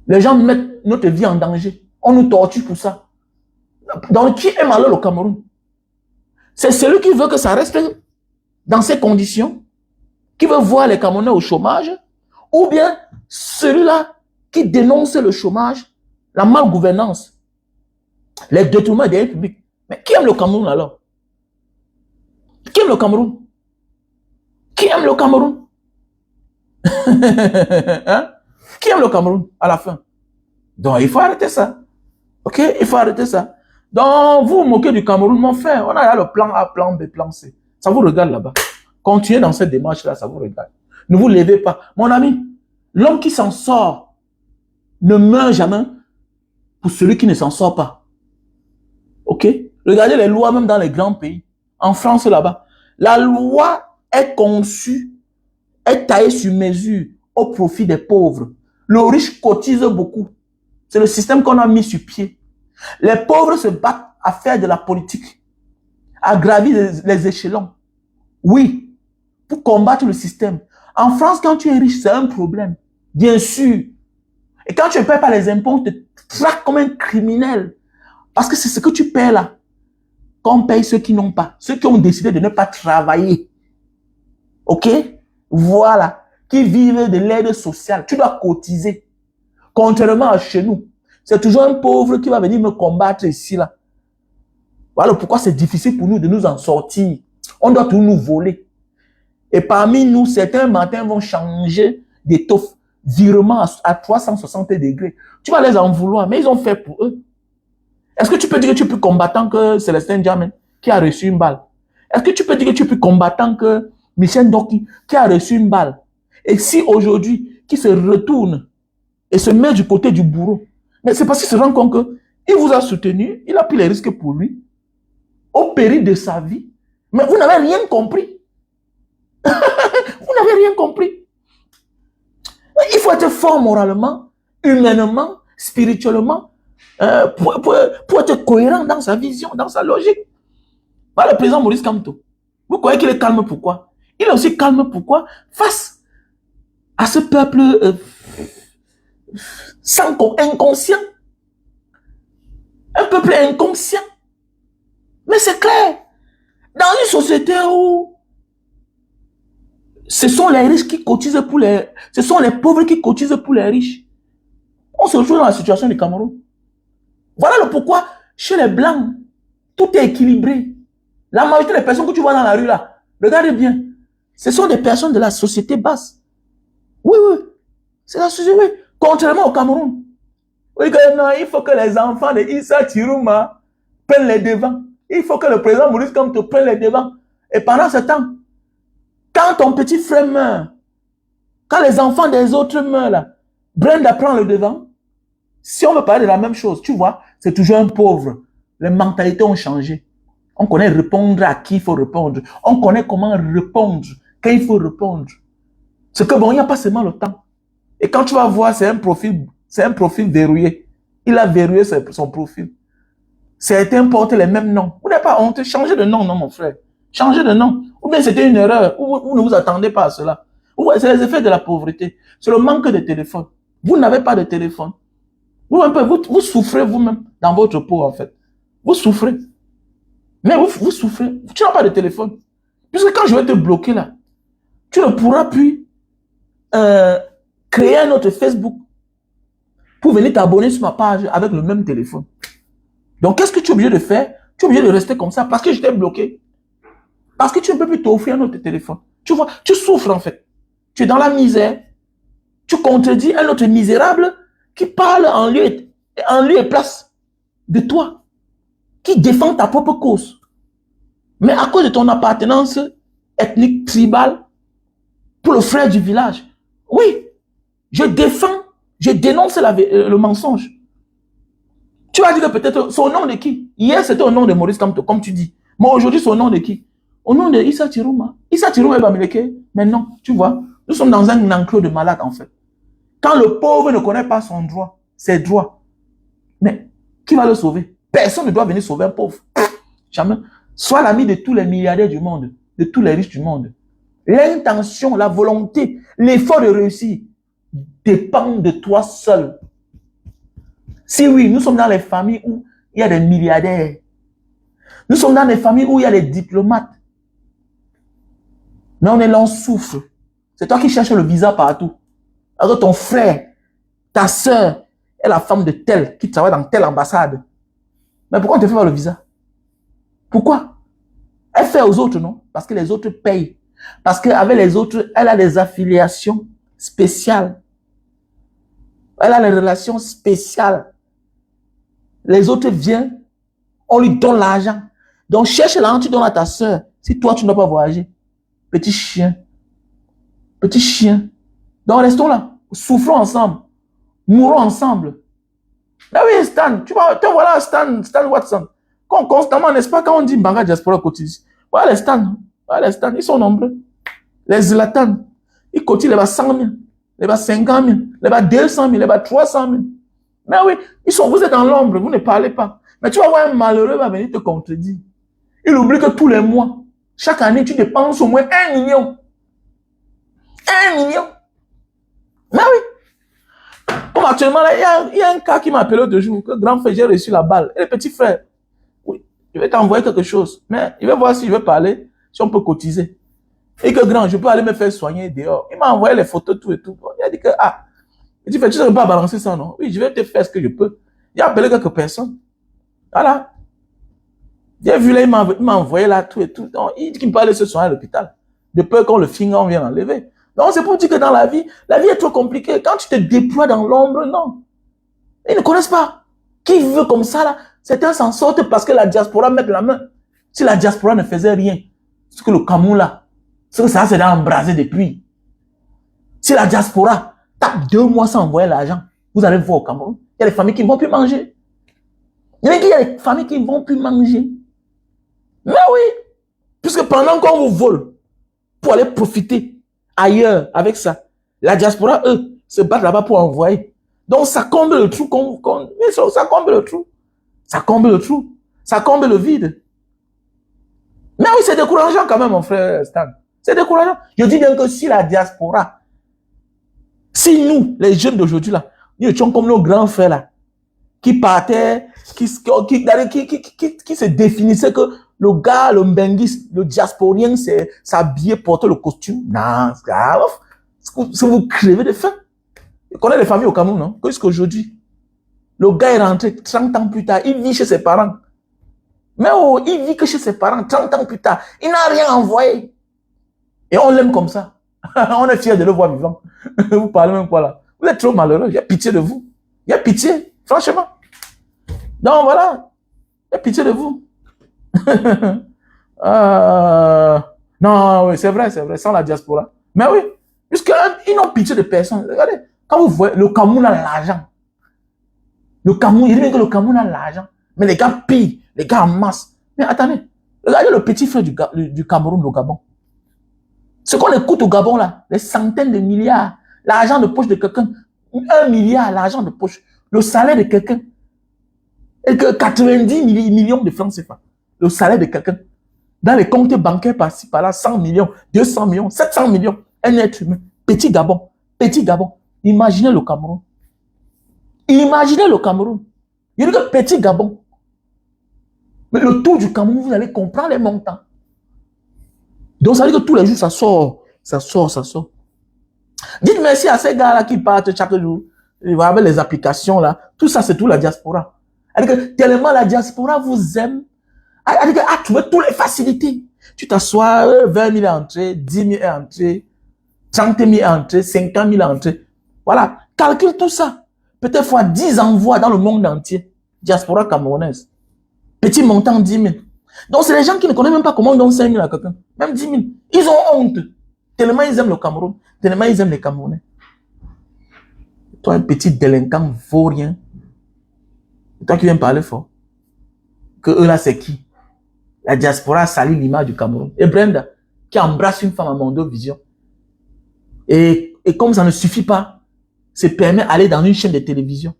Les gens mettent notre vie en danger. On nous torture pour ça. Donc, qui aime alors le Cameroun? C'est celui qui veut que ça reste dans ces conditions. qui veut voir les Camerounais au chômage, ou bien celui-là qui dénonce le chômage, la malgouvernance, les détournements des deniers publics. Mais qui aime le Cameroun alors? Qui aime le Cameroun? Qui aime le Cameroun? Hein? Qui aime le Cameroun à la fin? Donc il faut arrêter ça. Ok? Il faut arrêter ça. Donc vous vous moquez du Cameroun, mon frère. On a là le plan A, plan B, plan C. Ça vous regarde là-bas. Continuez dans cette démarche-là, ça vous regarde. Ne vous levez pas. Mon ami, l'homme qui s'en sort ne meurt jamais pour celui qui ne s'en sort pas. Ok? Regardez les lois même dans les grands pays. En France là-bas. La loi est conçue, est taillée sur mesure au profit des pauvres. Le riche cotise beaucoup. C'est le système qu'on a mis sur pied. Les pauvres se battent à faire de la politique, à gravir les échelons. Oui, pour combattre le système. En France, quand tu es riche, c'est un problème. Bien sûr. Et quand tu ne payes pas les impôts, on te traque comme un criminel. Parce que c'est ce que tu paies là. Qu'on paye ceux qui n'ont pas. Ceux qui ont décidé de ne pas travailler. Ok? Voilà. Qui vivent de l'aide sociale. Tu dois cotiser. Contrairement à chez nous. C'est toujours un pauvre qui va venir me combattre ici là. Voilà pourquoi c'est difficile pour nous de nous en sortir. On doit tout nous voler. Et parmi nous, certains matins vont changer d'étoffe. Virement à 360 degrés. Tu vas les en vouloir, mais ils ont fait pour eux. Est-ce que tu peux dire que tu es plus combattant que Célestin Diamène qui a reçu une balle? Est-ce que tu peux dire que tu es plus combattant que Michel Doki qui a reçu une balle? Et si aujourd'hui, qui se retourne et se met du côté du bourreau, mais c'est parce qu'il se rend compte qu'il vous a soutenu, il a pris les risques pour lui, au péril de sa vie, mais vous n'avez rien compris. Vous n'avez rien compris. Il faut être fort moralement, humainement, spirituellement, pour être cohérent dans sa vision, dans sa logique. Voilà le président Maurice Kamto. Vous croyez qu'il est calme pourquoi? Il est aussi calme pourquoi? Face à ce peuple inconscient. Un peuple inconscient. Mais c'est clair. Dans une société où ce sont les riches qui cotisent pour les... Ce sont les pauvres qui cotisent pour les riches. On se retrouve dans la situation du Cameroun. Voilà le pourquoi, chez les Blancs, tout est équilibré. La majorité des personnes que tu vois dans la rue là, regardez bien, ce sont des personnes de la société basse. Oui, oui, c'est la société, oui. Contrairement au Cameroun. Oui, non, il faut que les enfants de Issa Tirouma prennent les devants. Il faut que le président Maurice Kamto prenne les devants. Et pendant ce temps, quand ton petit frère meurt, quand les enfants des autres meurent là, Brenda prend le devant. Si on veut parler de la même chose, tu vois, c'est toujours un pauvre. Les mentalités ont changé. On connaît répondre à qui il faut répondre. On connaît comment répondre quand il faut répondre. C'est que bon, il n'y a pas seulement le temps. Et quand tu vas voir, c'est un profil verrouillé. Il a verrouillé son profil. Certains portent les mêmes noms. Vous n'avez pas honte, changez de nom, non, mon frère. Changez de nom. Ou bien c'était une erreur. Ou vous ne vous attendez pas à cela. C'est les effets de la pauvreté. C'est le manque de téléphone. Vous n'avez pas de téléphone. Vous souffrez vous-même dans votre peau, en fait. Vous souffrez. Mais vous souffrez. Tu n'as pas de téléphone. Puisque quand je vais te bloquer là, tu ne pourras plus créer un autre Facebook pour venir t'abonner sur ma page avec le même téléphone. Donc, qu'est-ce que tu es obligé de faire? Tu es obligé de rester comme ça parce que je t'ai bloqué. Parce que tu ne peux plus t'offrir un autre téléphone. Tu vois, tu souffres en fait. Tu es dans la misère. Tu contredis un autre misérable qui parle en lieu et place de toi. Qui défend ta propre cause. Mais à cause de ton appartenance ethnique, tribale, pour le frère du village. Oui, je dénonce le mensonge. Tu vas dire que peut-être, c'est au nom de qui? Hier, c'était au nom de Maurice Kamto, comme tu dis. Mais aujourd'hui, c'est au nom de qui? Au nom de Issa Tirouma. Issa Tirouma est Bamileke. Mais non, tu vois, nous sommes dans un enclos de malades, en fait. Quand le pauvre ne connaît pas son droit, ses droits, mais qui va le sauver? Personne ne doit venir sauver un pauvre. Jamais. Sois l'ami de tous les milliardaires du monde, de tous les riches du monde. L'intention, la volonté, l'effort de réussir dépend de toi seul. Si oui, nous sommes dans les familles où il y a des milliardaires. Nous sommes dans des familles où il y a des diplomates. Mais on est là, on souffre. C'est toi qui cherches le visa partout. Alors ton frère, ta soeur est la femme de tel qui travaille dans telle ambassade. Mais pourquoi on ne te fait pas le visa? Pourquoi? Elle fait aux autres, non? Parce que les autres payent. Parce qu'avec les autres, elle a des affiliations spéciales. Elle a des relations spéciales. Les autres viennent, on lui donne l'argent. Donc cherche l'argent, tu donnes à ta soeur. Si toi, tu ne dois pas voyager. Petit chien. Petit chien. Donc restons là. Souffrons ensemble. Mourons ensemble. Ah oui, Stan. Tu vois, te voilà Stan Watson. Constamment, n'est-ce pas, quand on dit Mbanga Diaspora cotise. Voilà les Stan. Voilà les Stan. Ils sont nombreux. Les Zlatan. Ils cotisent les 100 000, les 50 000, les 200 000, les 300 000. Mais oui, vous êtes dans l'ombre, vous ne parlez pas. Mais tu vas voir un malheureux va venir te contredire. Il oublie que tous les mois, chaque année, tu dépenses au moins 1 million. 1 million. Mais oui. Comme actuellement, là, il y a un cas qui m'a appelé l'autre jour, que grand frère, j'ai reçu la balle. Et le petit frère, oui, je vais t'envoyer quelque chose. Mais il va voir si je vais parler, si on peut cotiser. Et que grand, je peux aller me faire soigner dehors. Il m'a envoyé les photos, tout et tout. Il a dit que, il dit, tu ne peux pas balancer ça, non? Oui, je vais te faire ce que je peux. Il a appelé quelques personnes. Voilà. J'ai vu là, il m'a envoyé là, tout et tout. Donc, il dit qu'il me parlait ce soir à l'hôpital. De peur qu'on le finger, on vient l'enlever. Donc, c'est pour dire que dans la vie est trop compliquée. Quand tu te déploies dans l'ombre, non. Ils ne connaissent pas. Qui veut comme ça, là? Certains s'en sortent parce que la diaspora met la main. Si la diaspora ne faisait rien, ce que le Cameroun, là, c'est que ça s'est embrasé depuis. Si la diaspora tape 2 mois sans envoyer l'argent, vous allez voir au Cameroun, il y a des familles qui ne vont plus manger. Il y a des familles qui ne vont plus manger. Mais oui, puisque pendant qu'on vous vole, pour aller profiter ailleurs avec ça, la diaspora, eux, se battent là-bas pour envoyer. Donc ça comble le trou, ça comble le trou. Ça comble le trou. Ça comble le vide. Mais oui, c'est décourageant quand même, mon frère Stan. C'est décourageant. Je dis bien que si la diaspora, si nous, les jeunes d'aujourd'hui là, nous étions comme nos grands frères là, qui partaient, qui se définissaient que le gars, le mbengis, le diasporien, c'est s'habiller, porter le costume. Non, c'est grave. Si vous crevez de faim. Je connais les familles au Cameroun, non? Jusqu'aujourd'hui, le gars est rentré 30 ans plus tard, il vit chez ses parents. Mais oh, il vit que chez ses parents 30 ans plus tard. Il n'a rien envoyé. Et on l'aime comme ça. On est fiers de le voir vivant. Vous parlez même quoi là? Vous êtes trop malheureux. Il y a pitié de vous. Il y a pitié, franchement. Donc voilà. Il y a pitié de vous. Non, oui, c'est vrai, sans la diaspora. Mais oui, puisqu'ils n'ont pitié de personne. Regardez, quand vous voyez, le Cameroun a l'argent. Le Cameroun, il dit bien que le Cameroun a l'argent. Mais les gars pillent, les gars en masse. Mais attendez, regardez le petit frère du Cameroun, le Gabon. Ce qu'on écoute au Gabon, là, les centaines de milliards, l'argent de poche de quelqu'un, 1 milliard, l'argent de poche, le salaire de quelqu'un, et que 90 millions de francs CFA, le salaire de quelqu'un, dans les comptes bancaires par-ci, par-là, 100 millions, 200 millions, 700 millions, un être humain, petit Gabon, imaginez le Cameroun. Imaginez le Cameroun. Il y a que petit Gabon. Mais le tour du Cameroun, vous allez comprendre les montants. Donc, ça veut dire que tous les jours, ça sort. Dites merci à ces gars-là qui partent chaque jour. Avec les applications, là. Tout ça, c'est tout la diaspora. Que tellement la diaspora vous aime. Tu veux toutes les facilités. Tu t'assois, 20 000 entrées, 10 000 entrées, 30 000 entrées, 50 000 entrées. Voilà. Calcule tout ça. Peut-être fois 10 envois dans le monde entier. Diaspora camerounaise. Petit montant, 10 000. Donc, c'est les gens qui ne connaissent même pas comment ils donnent 5 000 à quelqu'un. Même 10 000. Ils ont honte. Tellement ils aiment le Cameroun. Tellement ils aiment les Camerounais. Toi, un petit délinquant vaurien. Toi qui viens parler fort. Que eux là, c'est qui? La diaspora salit l'image du Cameroun. Et Brenda, qui embrasse une femme à Mondo Vision. Et comme ça ne suffit pas, se permet d'aller dans une chaîne de télévision.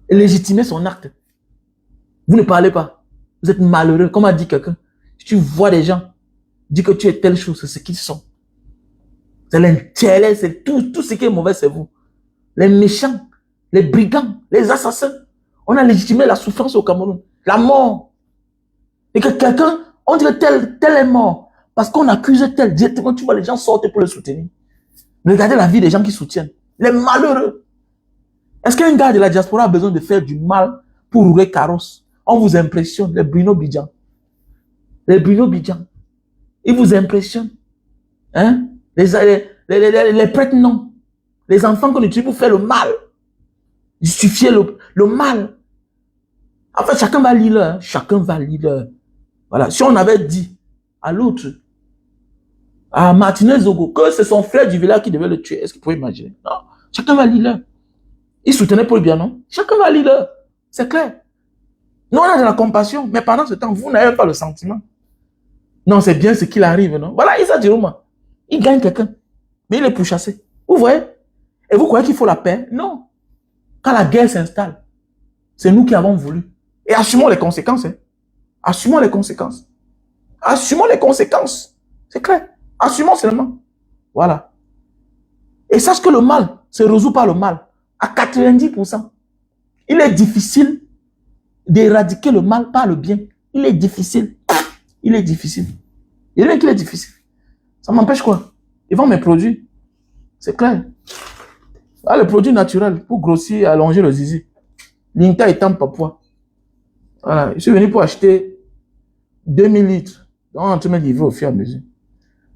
Et légitimer son acte. Vous ne parlez pas. Vous êtes malheureux. Comme a dit quelqu'un. Si tu vois des gens, dis que tu es telle chose, c'est ce qu'ils sont. C'est l'intérêt, c'est tout ce qui est mauvais, c'est vous. Les méchants, les brigands, les assassins. On a légitimé la souffrance au Cameroun. La mort. Et que quelqu'un, on dirait tel est mort. Parce qu'on accuse tel. Directement, tu vois, les gens sortent pour le soutenir. Regardez la vie des gens qui soutiennent. Les malheureux. Est-ce qu'un gars de la diaspora a besoin de faire du mal pour rouler carrosse? On vous impressionne, les Bruno Bidjan. Les Bruno Bidjan. Ils vous impressionnent. Hein? Les prêtres, non. Les enfants qu'on utilise pour faire le mal. Justifier le mal. En fait, chacun va lire leur. Chacun va lire leur. Voilà. Si on avait dit à l'autre, à Martinez Zogo, que c'est son frère du village qui devait le tuer, est-ce que vous pouvez imaginer? Non. Chacun va lire leur. Il soutenait Paul bien, non? Chacun va lire leur. C'est clair. Nous, on a de la compassion, mais pendant ce temps, vous n'avez pas le sentiment. Non, c'est bien ce qu'il arrive, non? Voilà, Issa Djirouma. Il gagne quelqu'un, mais il est pourchassé. Vous voyez? Et vous croyez qu'il faut la paix? Non. Quand la guerre s'installe, c'est nous qui avons voulu. Et assumons les conséquences. Hein. Assumons les conséquences. Assumons les conséquences. C'est clair. Assumons seulement. Voilà. Et sache que le mal se résout par le mal. À 90%. Il est difficile d'éradiquer le mal par le bien. Il est difficile. Il est difficile. Il est qu'il est difficile. Ça m'empêche quoi? Ils vendent mes produits. C'est clair. Ah, le produit naturel pour grossir et allonger le zizi. L'Inta étant papois. Voilà. Je suis venu pour acheter 2000 litres. Donc, on te met livré au fur et à mesure.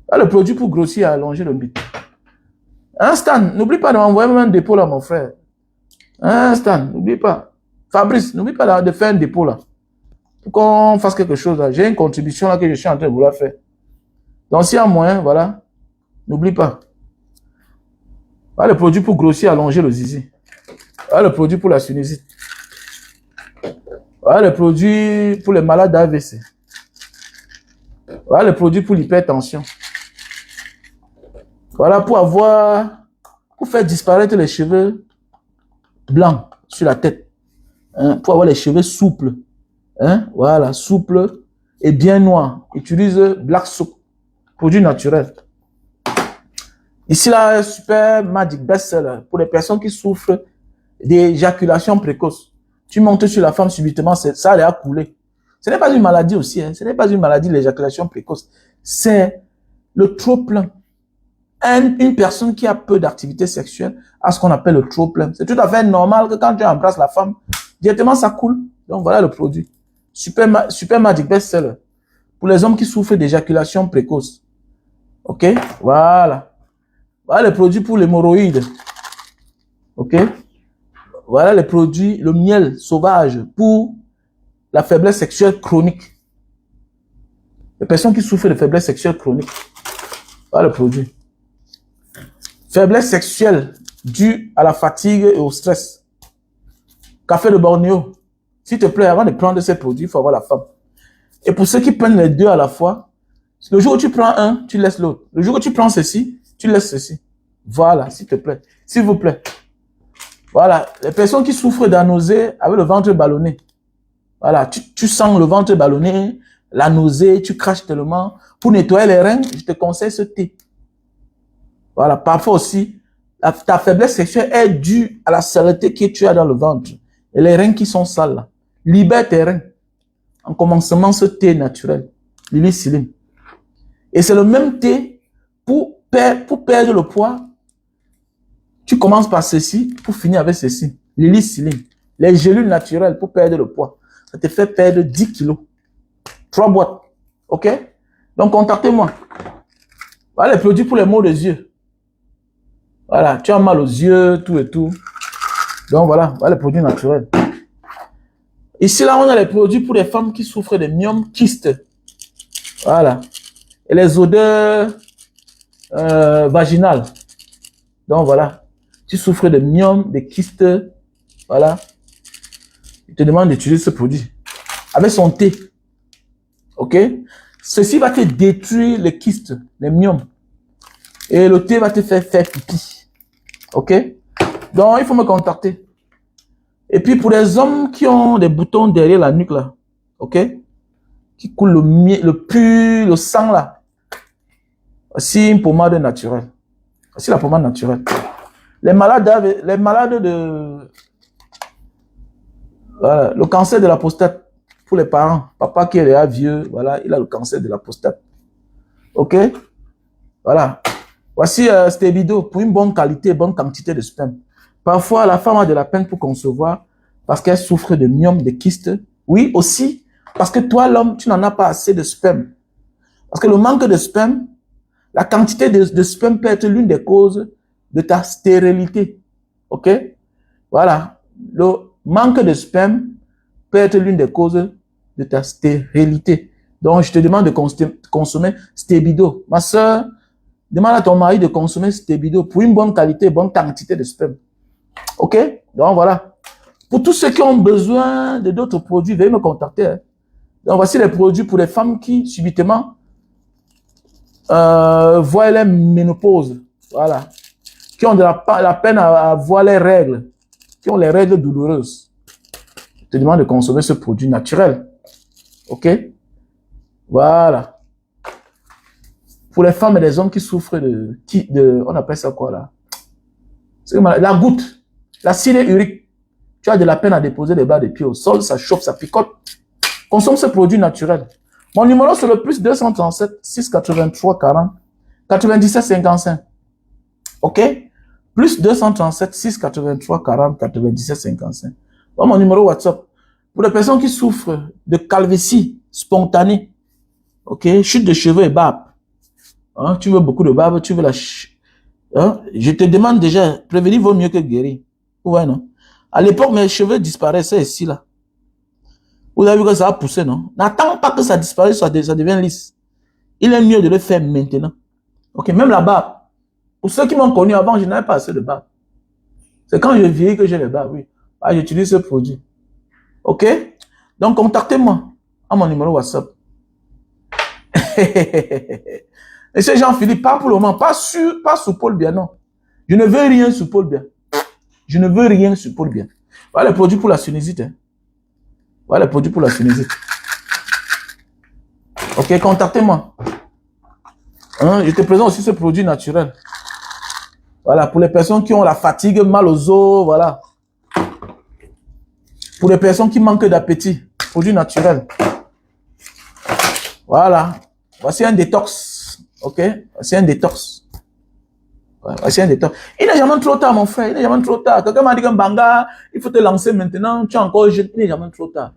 Ah, le produit pour grossir et allonger le bit. Hein, Stan, n'oublie pas de m'envoyer même un dépôt là, mon frère. Hein, Stan, n'oublie pas. Fabrice, n'oublie pas de faire un dépôt là. Pour qu'on fasse quelque chose là. J'ai une contribution là que je suis en train de vouloir faire. Donc, s'il y a moyen, voilà. N'oublie pas. Voilà le produit pour grossir, allonger le zizi. Voilà le produit pour la sinusite. Voilà le produit pour les malades d'AVC. Voilà le produit pour l'hypertension. Voilà pour faire disparaître les cheveux blancs sur la tête. Hein, pour avoir les cheveux souples. Hein, voilà, souples et bien noirs. Utilise Black Soap. Produit naturel. Ici, là, super magic bestseller pour les personnes qui souffrent d'éjaculation précoce. Tu montes sur la femme subitement, ça allait à couler. Ce n'est pas une maladie aussi, hein. Ce n'est pas une maladie, l'éjaculation précoce. C'est le trop-plein. Une personne qui a peu d'activité sexuelle a ce qu'on appelle le trop-plein. C'est tout à fait normal que quand tu embrasses la femme, directement ça coule. Donc voilà le produit. Super magic bestseller. Pour les hommes qui souffrent d'éjaculation précoce. Ok? Voilà. Voilà les produits pour l'hémorroïde. Ok? Voilà les produits, le miel sauvage pour la faiblesse sexuelle chronique. Les personnes qui souffrent de faiblesse sexuelle chronique. Voilà le produit. Faiblesse sexuelle due à la fatigue et au stress. Café de Bornéo. S'il te plaît, avant de prendre ces produits, il faut avoir la femme. Et pour ceux qui prennent les deux à la fois, le jour où tu prends un, tu laisses l'autre. Le jour où tu prends ceci, tu laisses ceci. Voilà, s'il te plaît. S'il vous plaît. Voilà. Les personnes qui souffrent d'anosée avec le ventre ballonné. Voilà. Tu sens le ventre ballonné, la nausée, tu craches tellement. Pour nettoyer les reins, je te conseille ce thé. Voilà. Parfois aussi, ta faiblesse sexuelle est due à la saleté que tu as dans le ventre. Et les reins qui sont sales là. Libère tes reins. En commençant ce thé naturel. Lilicyline. Et c'est le même thé pour perdre le poids. Tu commences par ceci pour finir avec ceci. Lilicyline. Les gélules naturelles pour perdre le poids. Ça te fait perdre 10 kilos. 3 boîtes. OK? Donc, contactez-moi. Voilà les produits pour les maux des yeux. Voilà. Tu as mal aux yeux, tout et tout. Donc, voilà. Voilà les produits naturels. Ici, là, on a les produits pour les femmes qui souffrent de myomes kystes. Voilà. Et les odeurs vaginales. Donc, voilà. Tu souffres de myomes, de kystes. Voilà. Il te demande d'utiliser ce produit. Avec son thé. OK? Ceci va te détruire les kystes, les myomes. Et le thé va te faire pipi. OK? Donc, il faut me contacter. Et puis, pour les hommes qui ont des boutons derrière la nuque, là. OK? Qui coulent le sang, là. Voici une pommade naturelle. Voici la pommade naturelle. Les malades de... Voilà, le cancer de la prostate pour les parents. Papa qui est déjà vieux, voilà, il a le cancer de la prostate. OK? Voilà. Voici Stebido pour une bonne qualité, bonne quantité de sperme. Parfois, la femme a de la peine pour concevoir parce qu'elle souffre de myome, de kyste. Oui, aussi, parce que toi, l'homme, tu n'en as pas assez de sperme. Parce que le manque de sperme, la quantité de sperme peut être l'une des causes de ta stérilité. OK? Voilà. Le manque de sperme peut être l'une des causes de ta stérilité. Donc, je te demande de consommer Stebido. Ma soeur, demande à ton mari de consommer Stebido pour une bonne qualité, bonne quantité de sperme. OK? Donc, voilà. Pour tous ceux qui ont besoin de d'autres produits, veuillez me contacter. Hein. Donc, voici les produits pour les femmes qui, subitement, voient leur ménopause. Voilà. Qui ont de la peine à voir les règles. Qui ont les règles douloureuses. Je te demande de consommer ce produit naturel. OK? Voilà. Pour les femmes et les hommes qui souffrent on appelle ça quoi là? La goutte, l'acide urique. Tu as de la peine à déposer les bas de pied au sol, ça chauffe, ça picote. Consomme ce produit naturel. Mon numéro c'est le plus 237 683 40 97 55. OK? Plus 237 683 40 97 55. Bon, mon numéro WhatsApp. Pour les personnes qui souffrent de calvitie spontanée, OK? Chute de cheveux et barbe. Hein? Tu veux beaucoup de barbe, tu veux la... Hein? Je te demande déjà, prévenir vaut mieux que guérir. Ouais, non? À l'époque, mes cheveux disparaissaient ici, là. Vous avez vu que ça a poussé, non? N'attends pas que ça disparaisse, ça devient lisse. Il est mieux de le faire maintenant. OK, même la barbe. Pour ceux qui m'ont connu avant, je n'avais pas assez de barbe. C'est quand je vieillis que j'ai les barbes, oui. Ah, j'utilise ce produit. OK? Donc, contactez-moi à mon numéro WhatsApp. Monsieur Jean-Philippe, pas pour le moment, pas sous Paul Biya, non. Je ne veux rien sous Paul Biya. Je ne veux rien sous Paul Biya. Voilà les produits pour la sinusite. Hein. Voilà les produits pour la sinusite. OK, contactez-moi. Hein, je te présente aussi ce produit naturel. Voilà, pour les personnes qui ont la fatigue, mal aux os, voilà. Pour les personnes qui manquent d'appétit, produit naturel. Voilà. Voici un détox. OK? Voici un détox. Ouais, voici un détox. Il n'est jamais trop tard, mon frère. Il n'est jamais trop tard. Quelqu'un m'a dit qu'un banga, il faut te lancer maintenant. Tu es encore jeune. Il n'est jamais trop tard.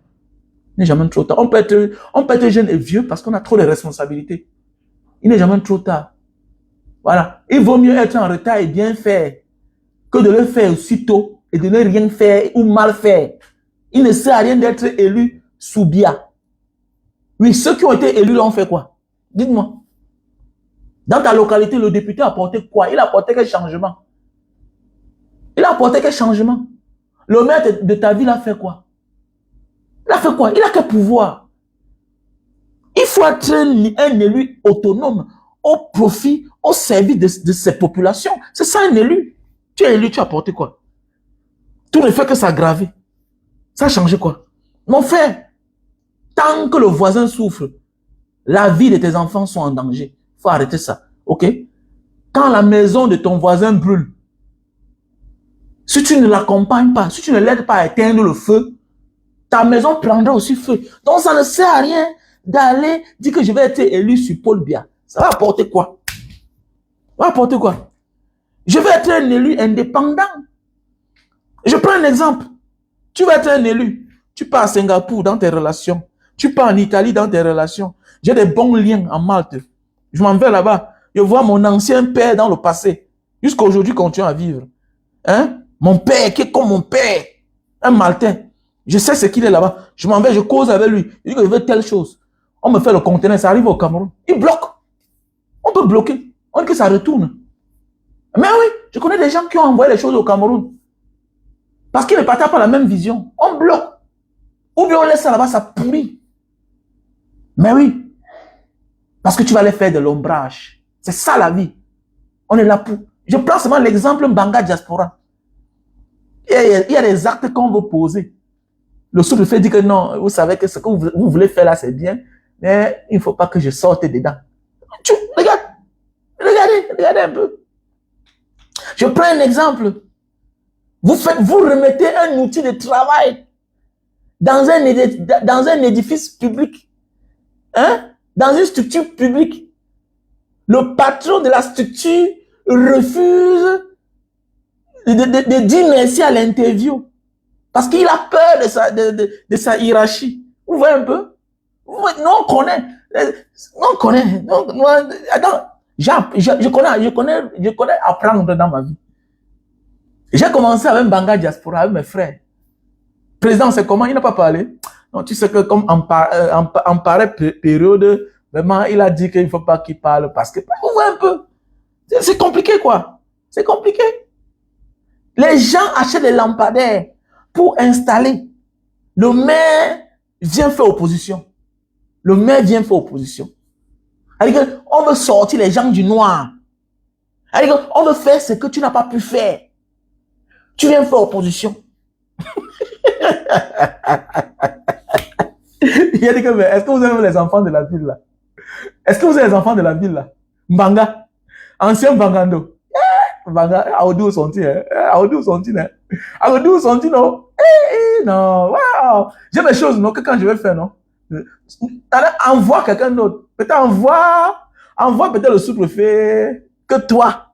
Il n'est jamais trop tard. On peut être jeune et vieux parce qu'on a trop de responsabilités. Il n'est jamais trop tard. Voilà. Il vaut mieux être en retard et bien faire que de le faire aussitôt et de ne rien faire ou mal faire. Il ne sert à rien d'être élu sous Biya. Oui, ceux qui ont été élus l'ont fait quoi? Dites-moi. Dans ta localité, le député a apporté quoi? Il a apporté quel changement? Il a apporté quel changement? Le maire de ta ville a fait quoi? Il a fait quoi? Il a quel pouvoir? Il faut être un élu autonome au profit, au service de ces populations. C'est ça un élu. Tu es élu, tu as apporté quoi? Tout ne fait que s'aggraver. Ça a changé quoi? Mon frère, tant que le voisin souffre, la vie de tes enfants sont en danger. Il faut arrêter ça. OK? Quand la maison de ton voisin brûle, si tu ne l'accompagnes pas, si tu ne l'aides pas à éteindre le feu, ta maison prendra aussi feu. Donc ça ne sert à rien d'aller dire que je vais être élu sur Paul Biya. Ça va apporter quoi? Ça va apporter quoi? Je vais être un élu indépendant. Je prends un exemple. Tu vas être un élu. Tu pars à Singapour dans tes relations. Tu pars en Italie dans tes relations. J'ai des bons liens en Malte. Je m'en vais là-bas. Je vois mon ancien père dans le passé. Jusqu'à aujourd'hui, continue à vivre. Hein? Mon père, qui est comme mon père. Un Maltais. Je sais ce qu'il est là-bas. Je m'en vais, je cause avec lui. Il dit que je veux telle chose. On me fait le conteneur, ça arrive au Cameroun. Il bloque. On peut bloquer. On dit que ça retourne. Mais oui, je connais des gens qui ont envoyé les choses au Cameroun. Parce qu'ils ne partagent pas la même vision. On bloque. Ou bien on laisse ça là-bas, ça pourrit. Mais oui. Parce que tu vas aller faire de l'ombrage. C'est ça la vie. On est là pour... Je prends seulement l'exemple Mbanga Diaspora. Il y a des actes qu'on veut poser. Le sous-préfet dit que non, vous savez que ce que vous voulez faire là, c'est bien, mais il ne faut pas que je sorte dedans. Regardez un peu. Je prends un exemple. Vous remettez un outil de travail dans un édifice public, hein? Dans une structure publique. Le patron de la structure refuse de dire merci à l'interview. Parce qu'il a peur de sa hiérarchie. Vous voyez un peu? Nous, on connaît. Nous, on connaît. Attends, je connais apprendre dans ma vie. J'ai commencé avec Banga Diaspora, avec mes frères. Président, c'est comment? Il n'a pas parlé. Non, tu sais que comme en pareille période, vraiment, il a dit qu'il ne faut pas qu'il parle parce que, vous voyez un peu, c'est compliqué, quoi. C'est compliqué. Les gens achètent des lampadaires pour installer. Le maire vient faire opposition. Le maire vient faire opposition. C'est-à-dire qu'on veut sortir les gens du noir. C'est-à-dire qu'on veut faire ce que tu n'as pas pu faire. Tu viens faire opposition. Il a dit que, mais est-ce que vous avez les enfants de la ville là? Est-ce que vous avez les enfants de la ville là? Mbanga, ancien Mbangando. Mbanga, Aoudou sont-ils, hein? Aoudou sont-ils, hein? Aoudou sont-ils, non? Non, waouh! J'ai des choses, non, que quand je vais faire, non? Envoie quelqu'un d'autre. Peut-être envoie peut-être le sous-préfet que toi.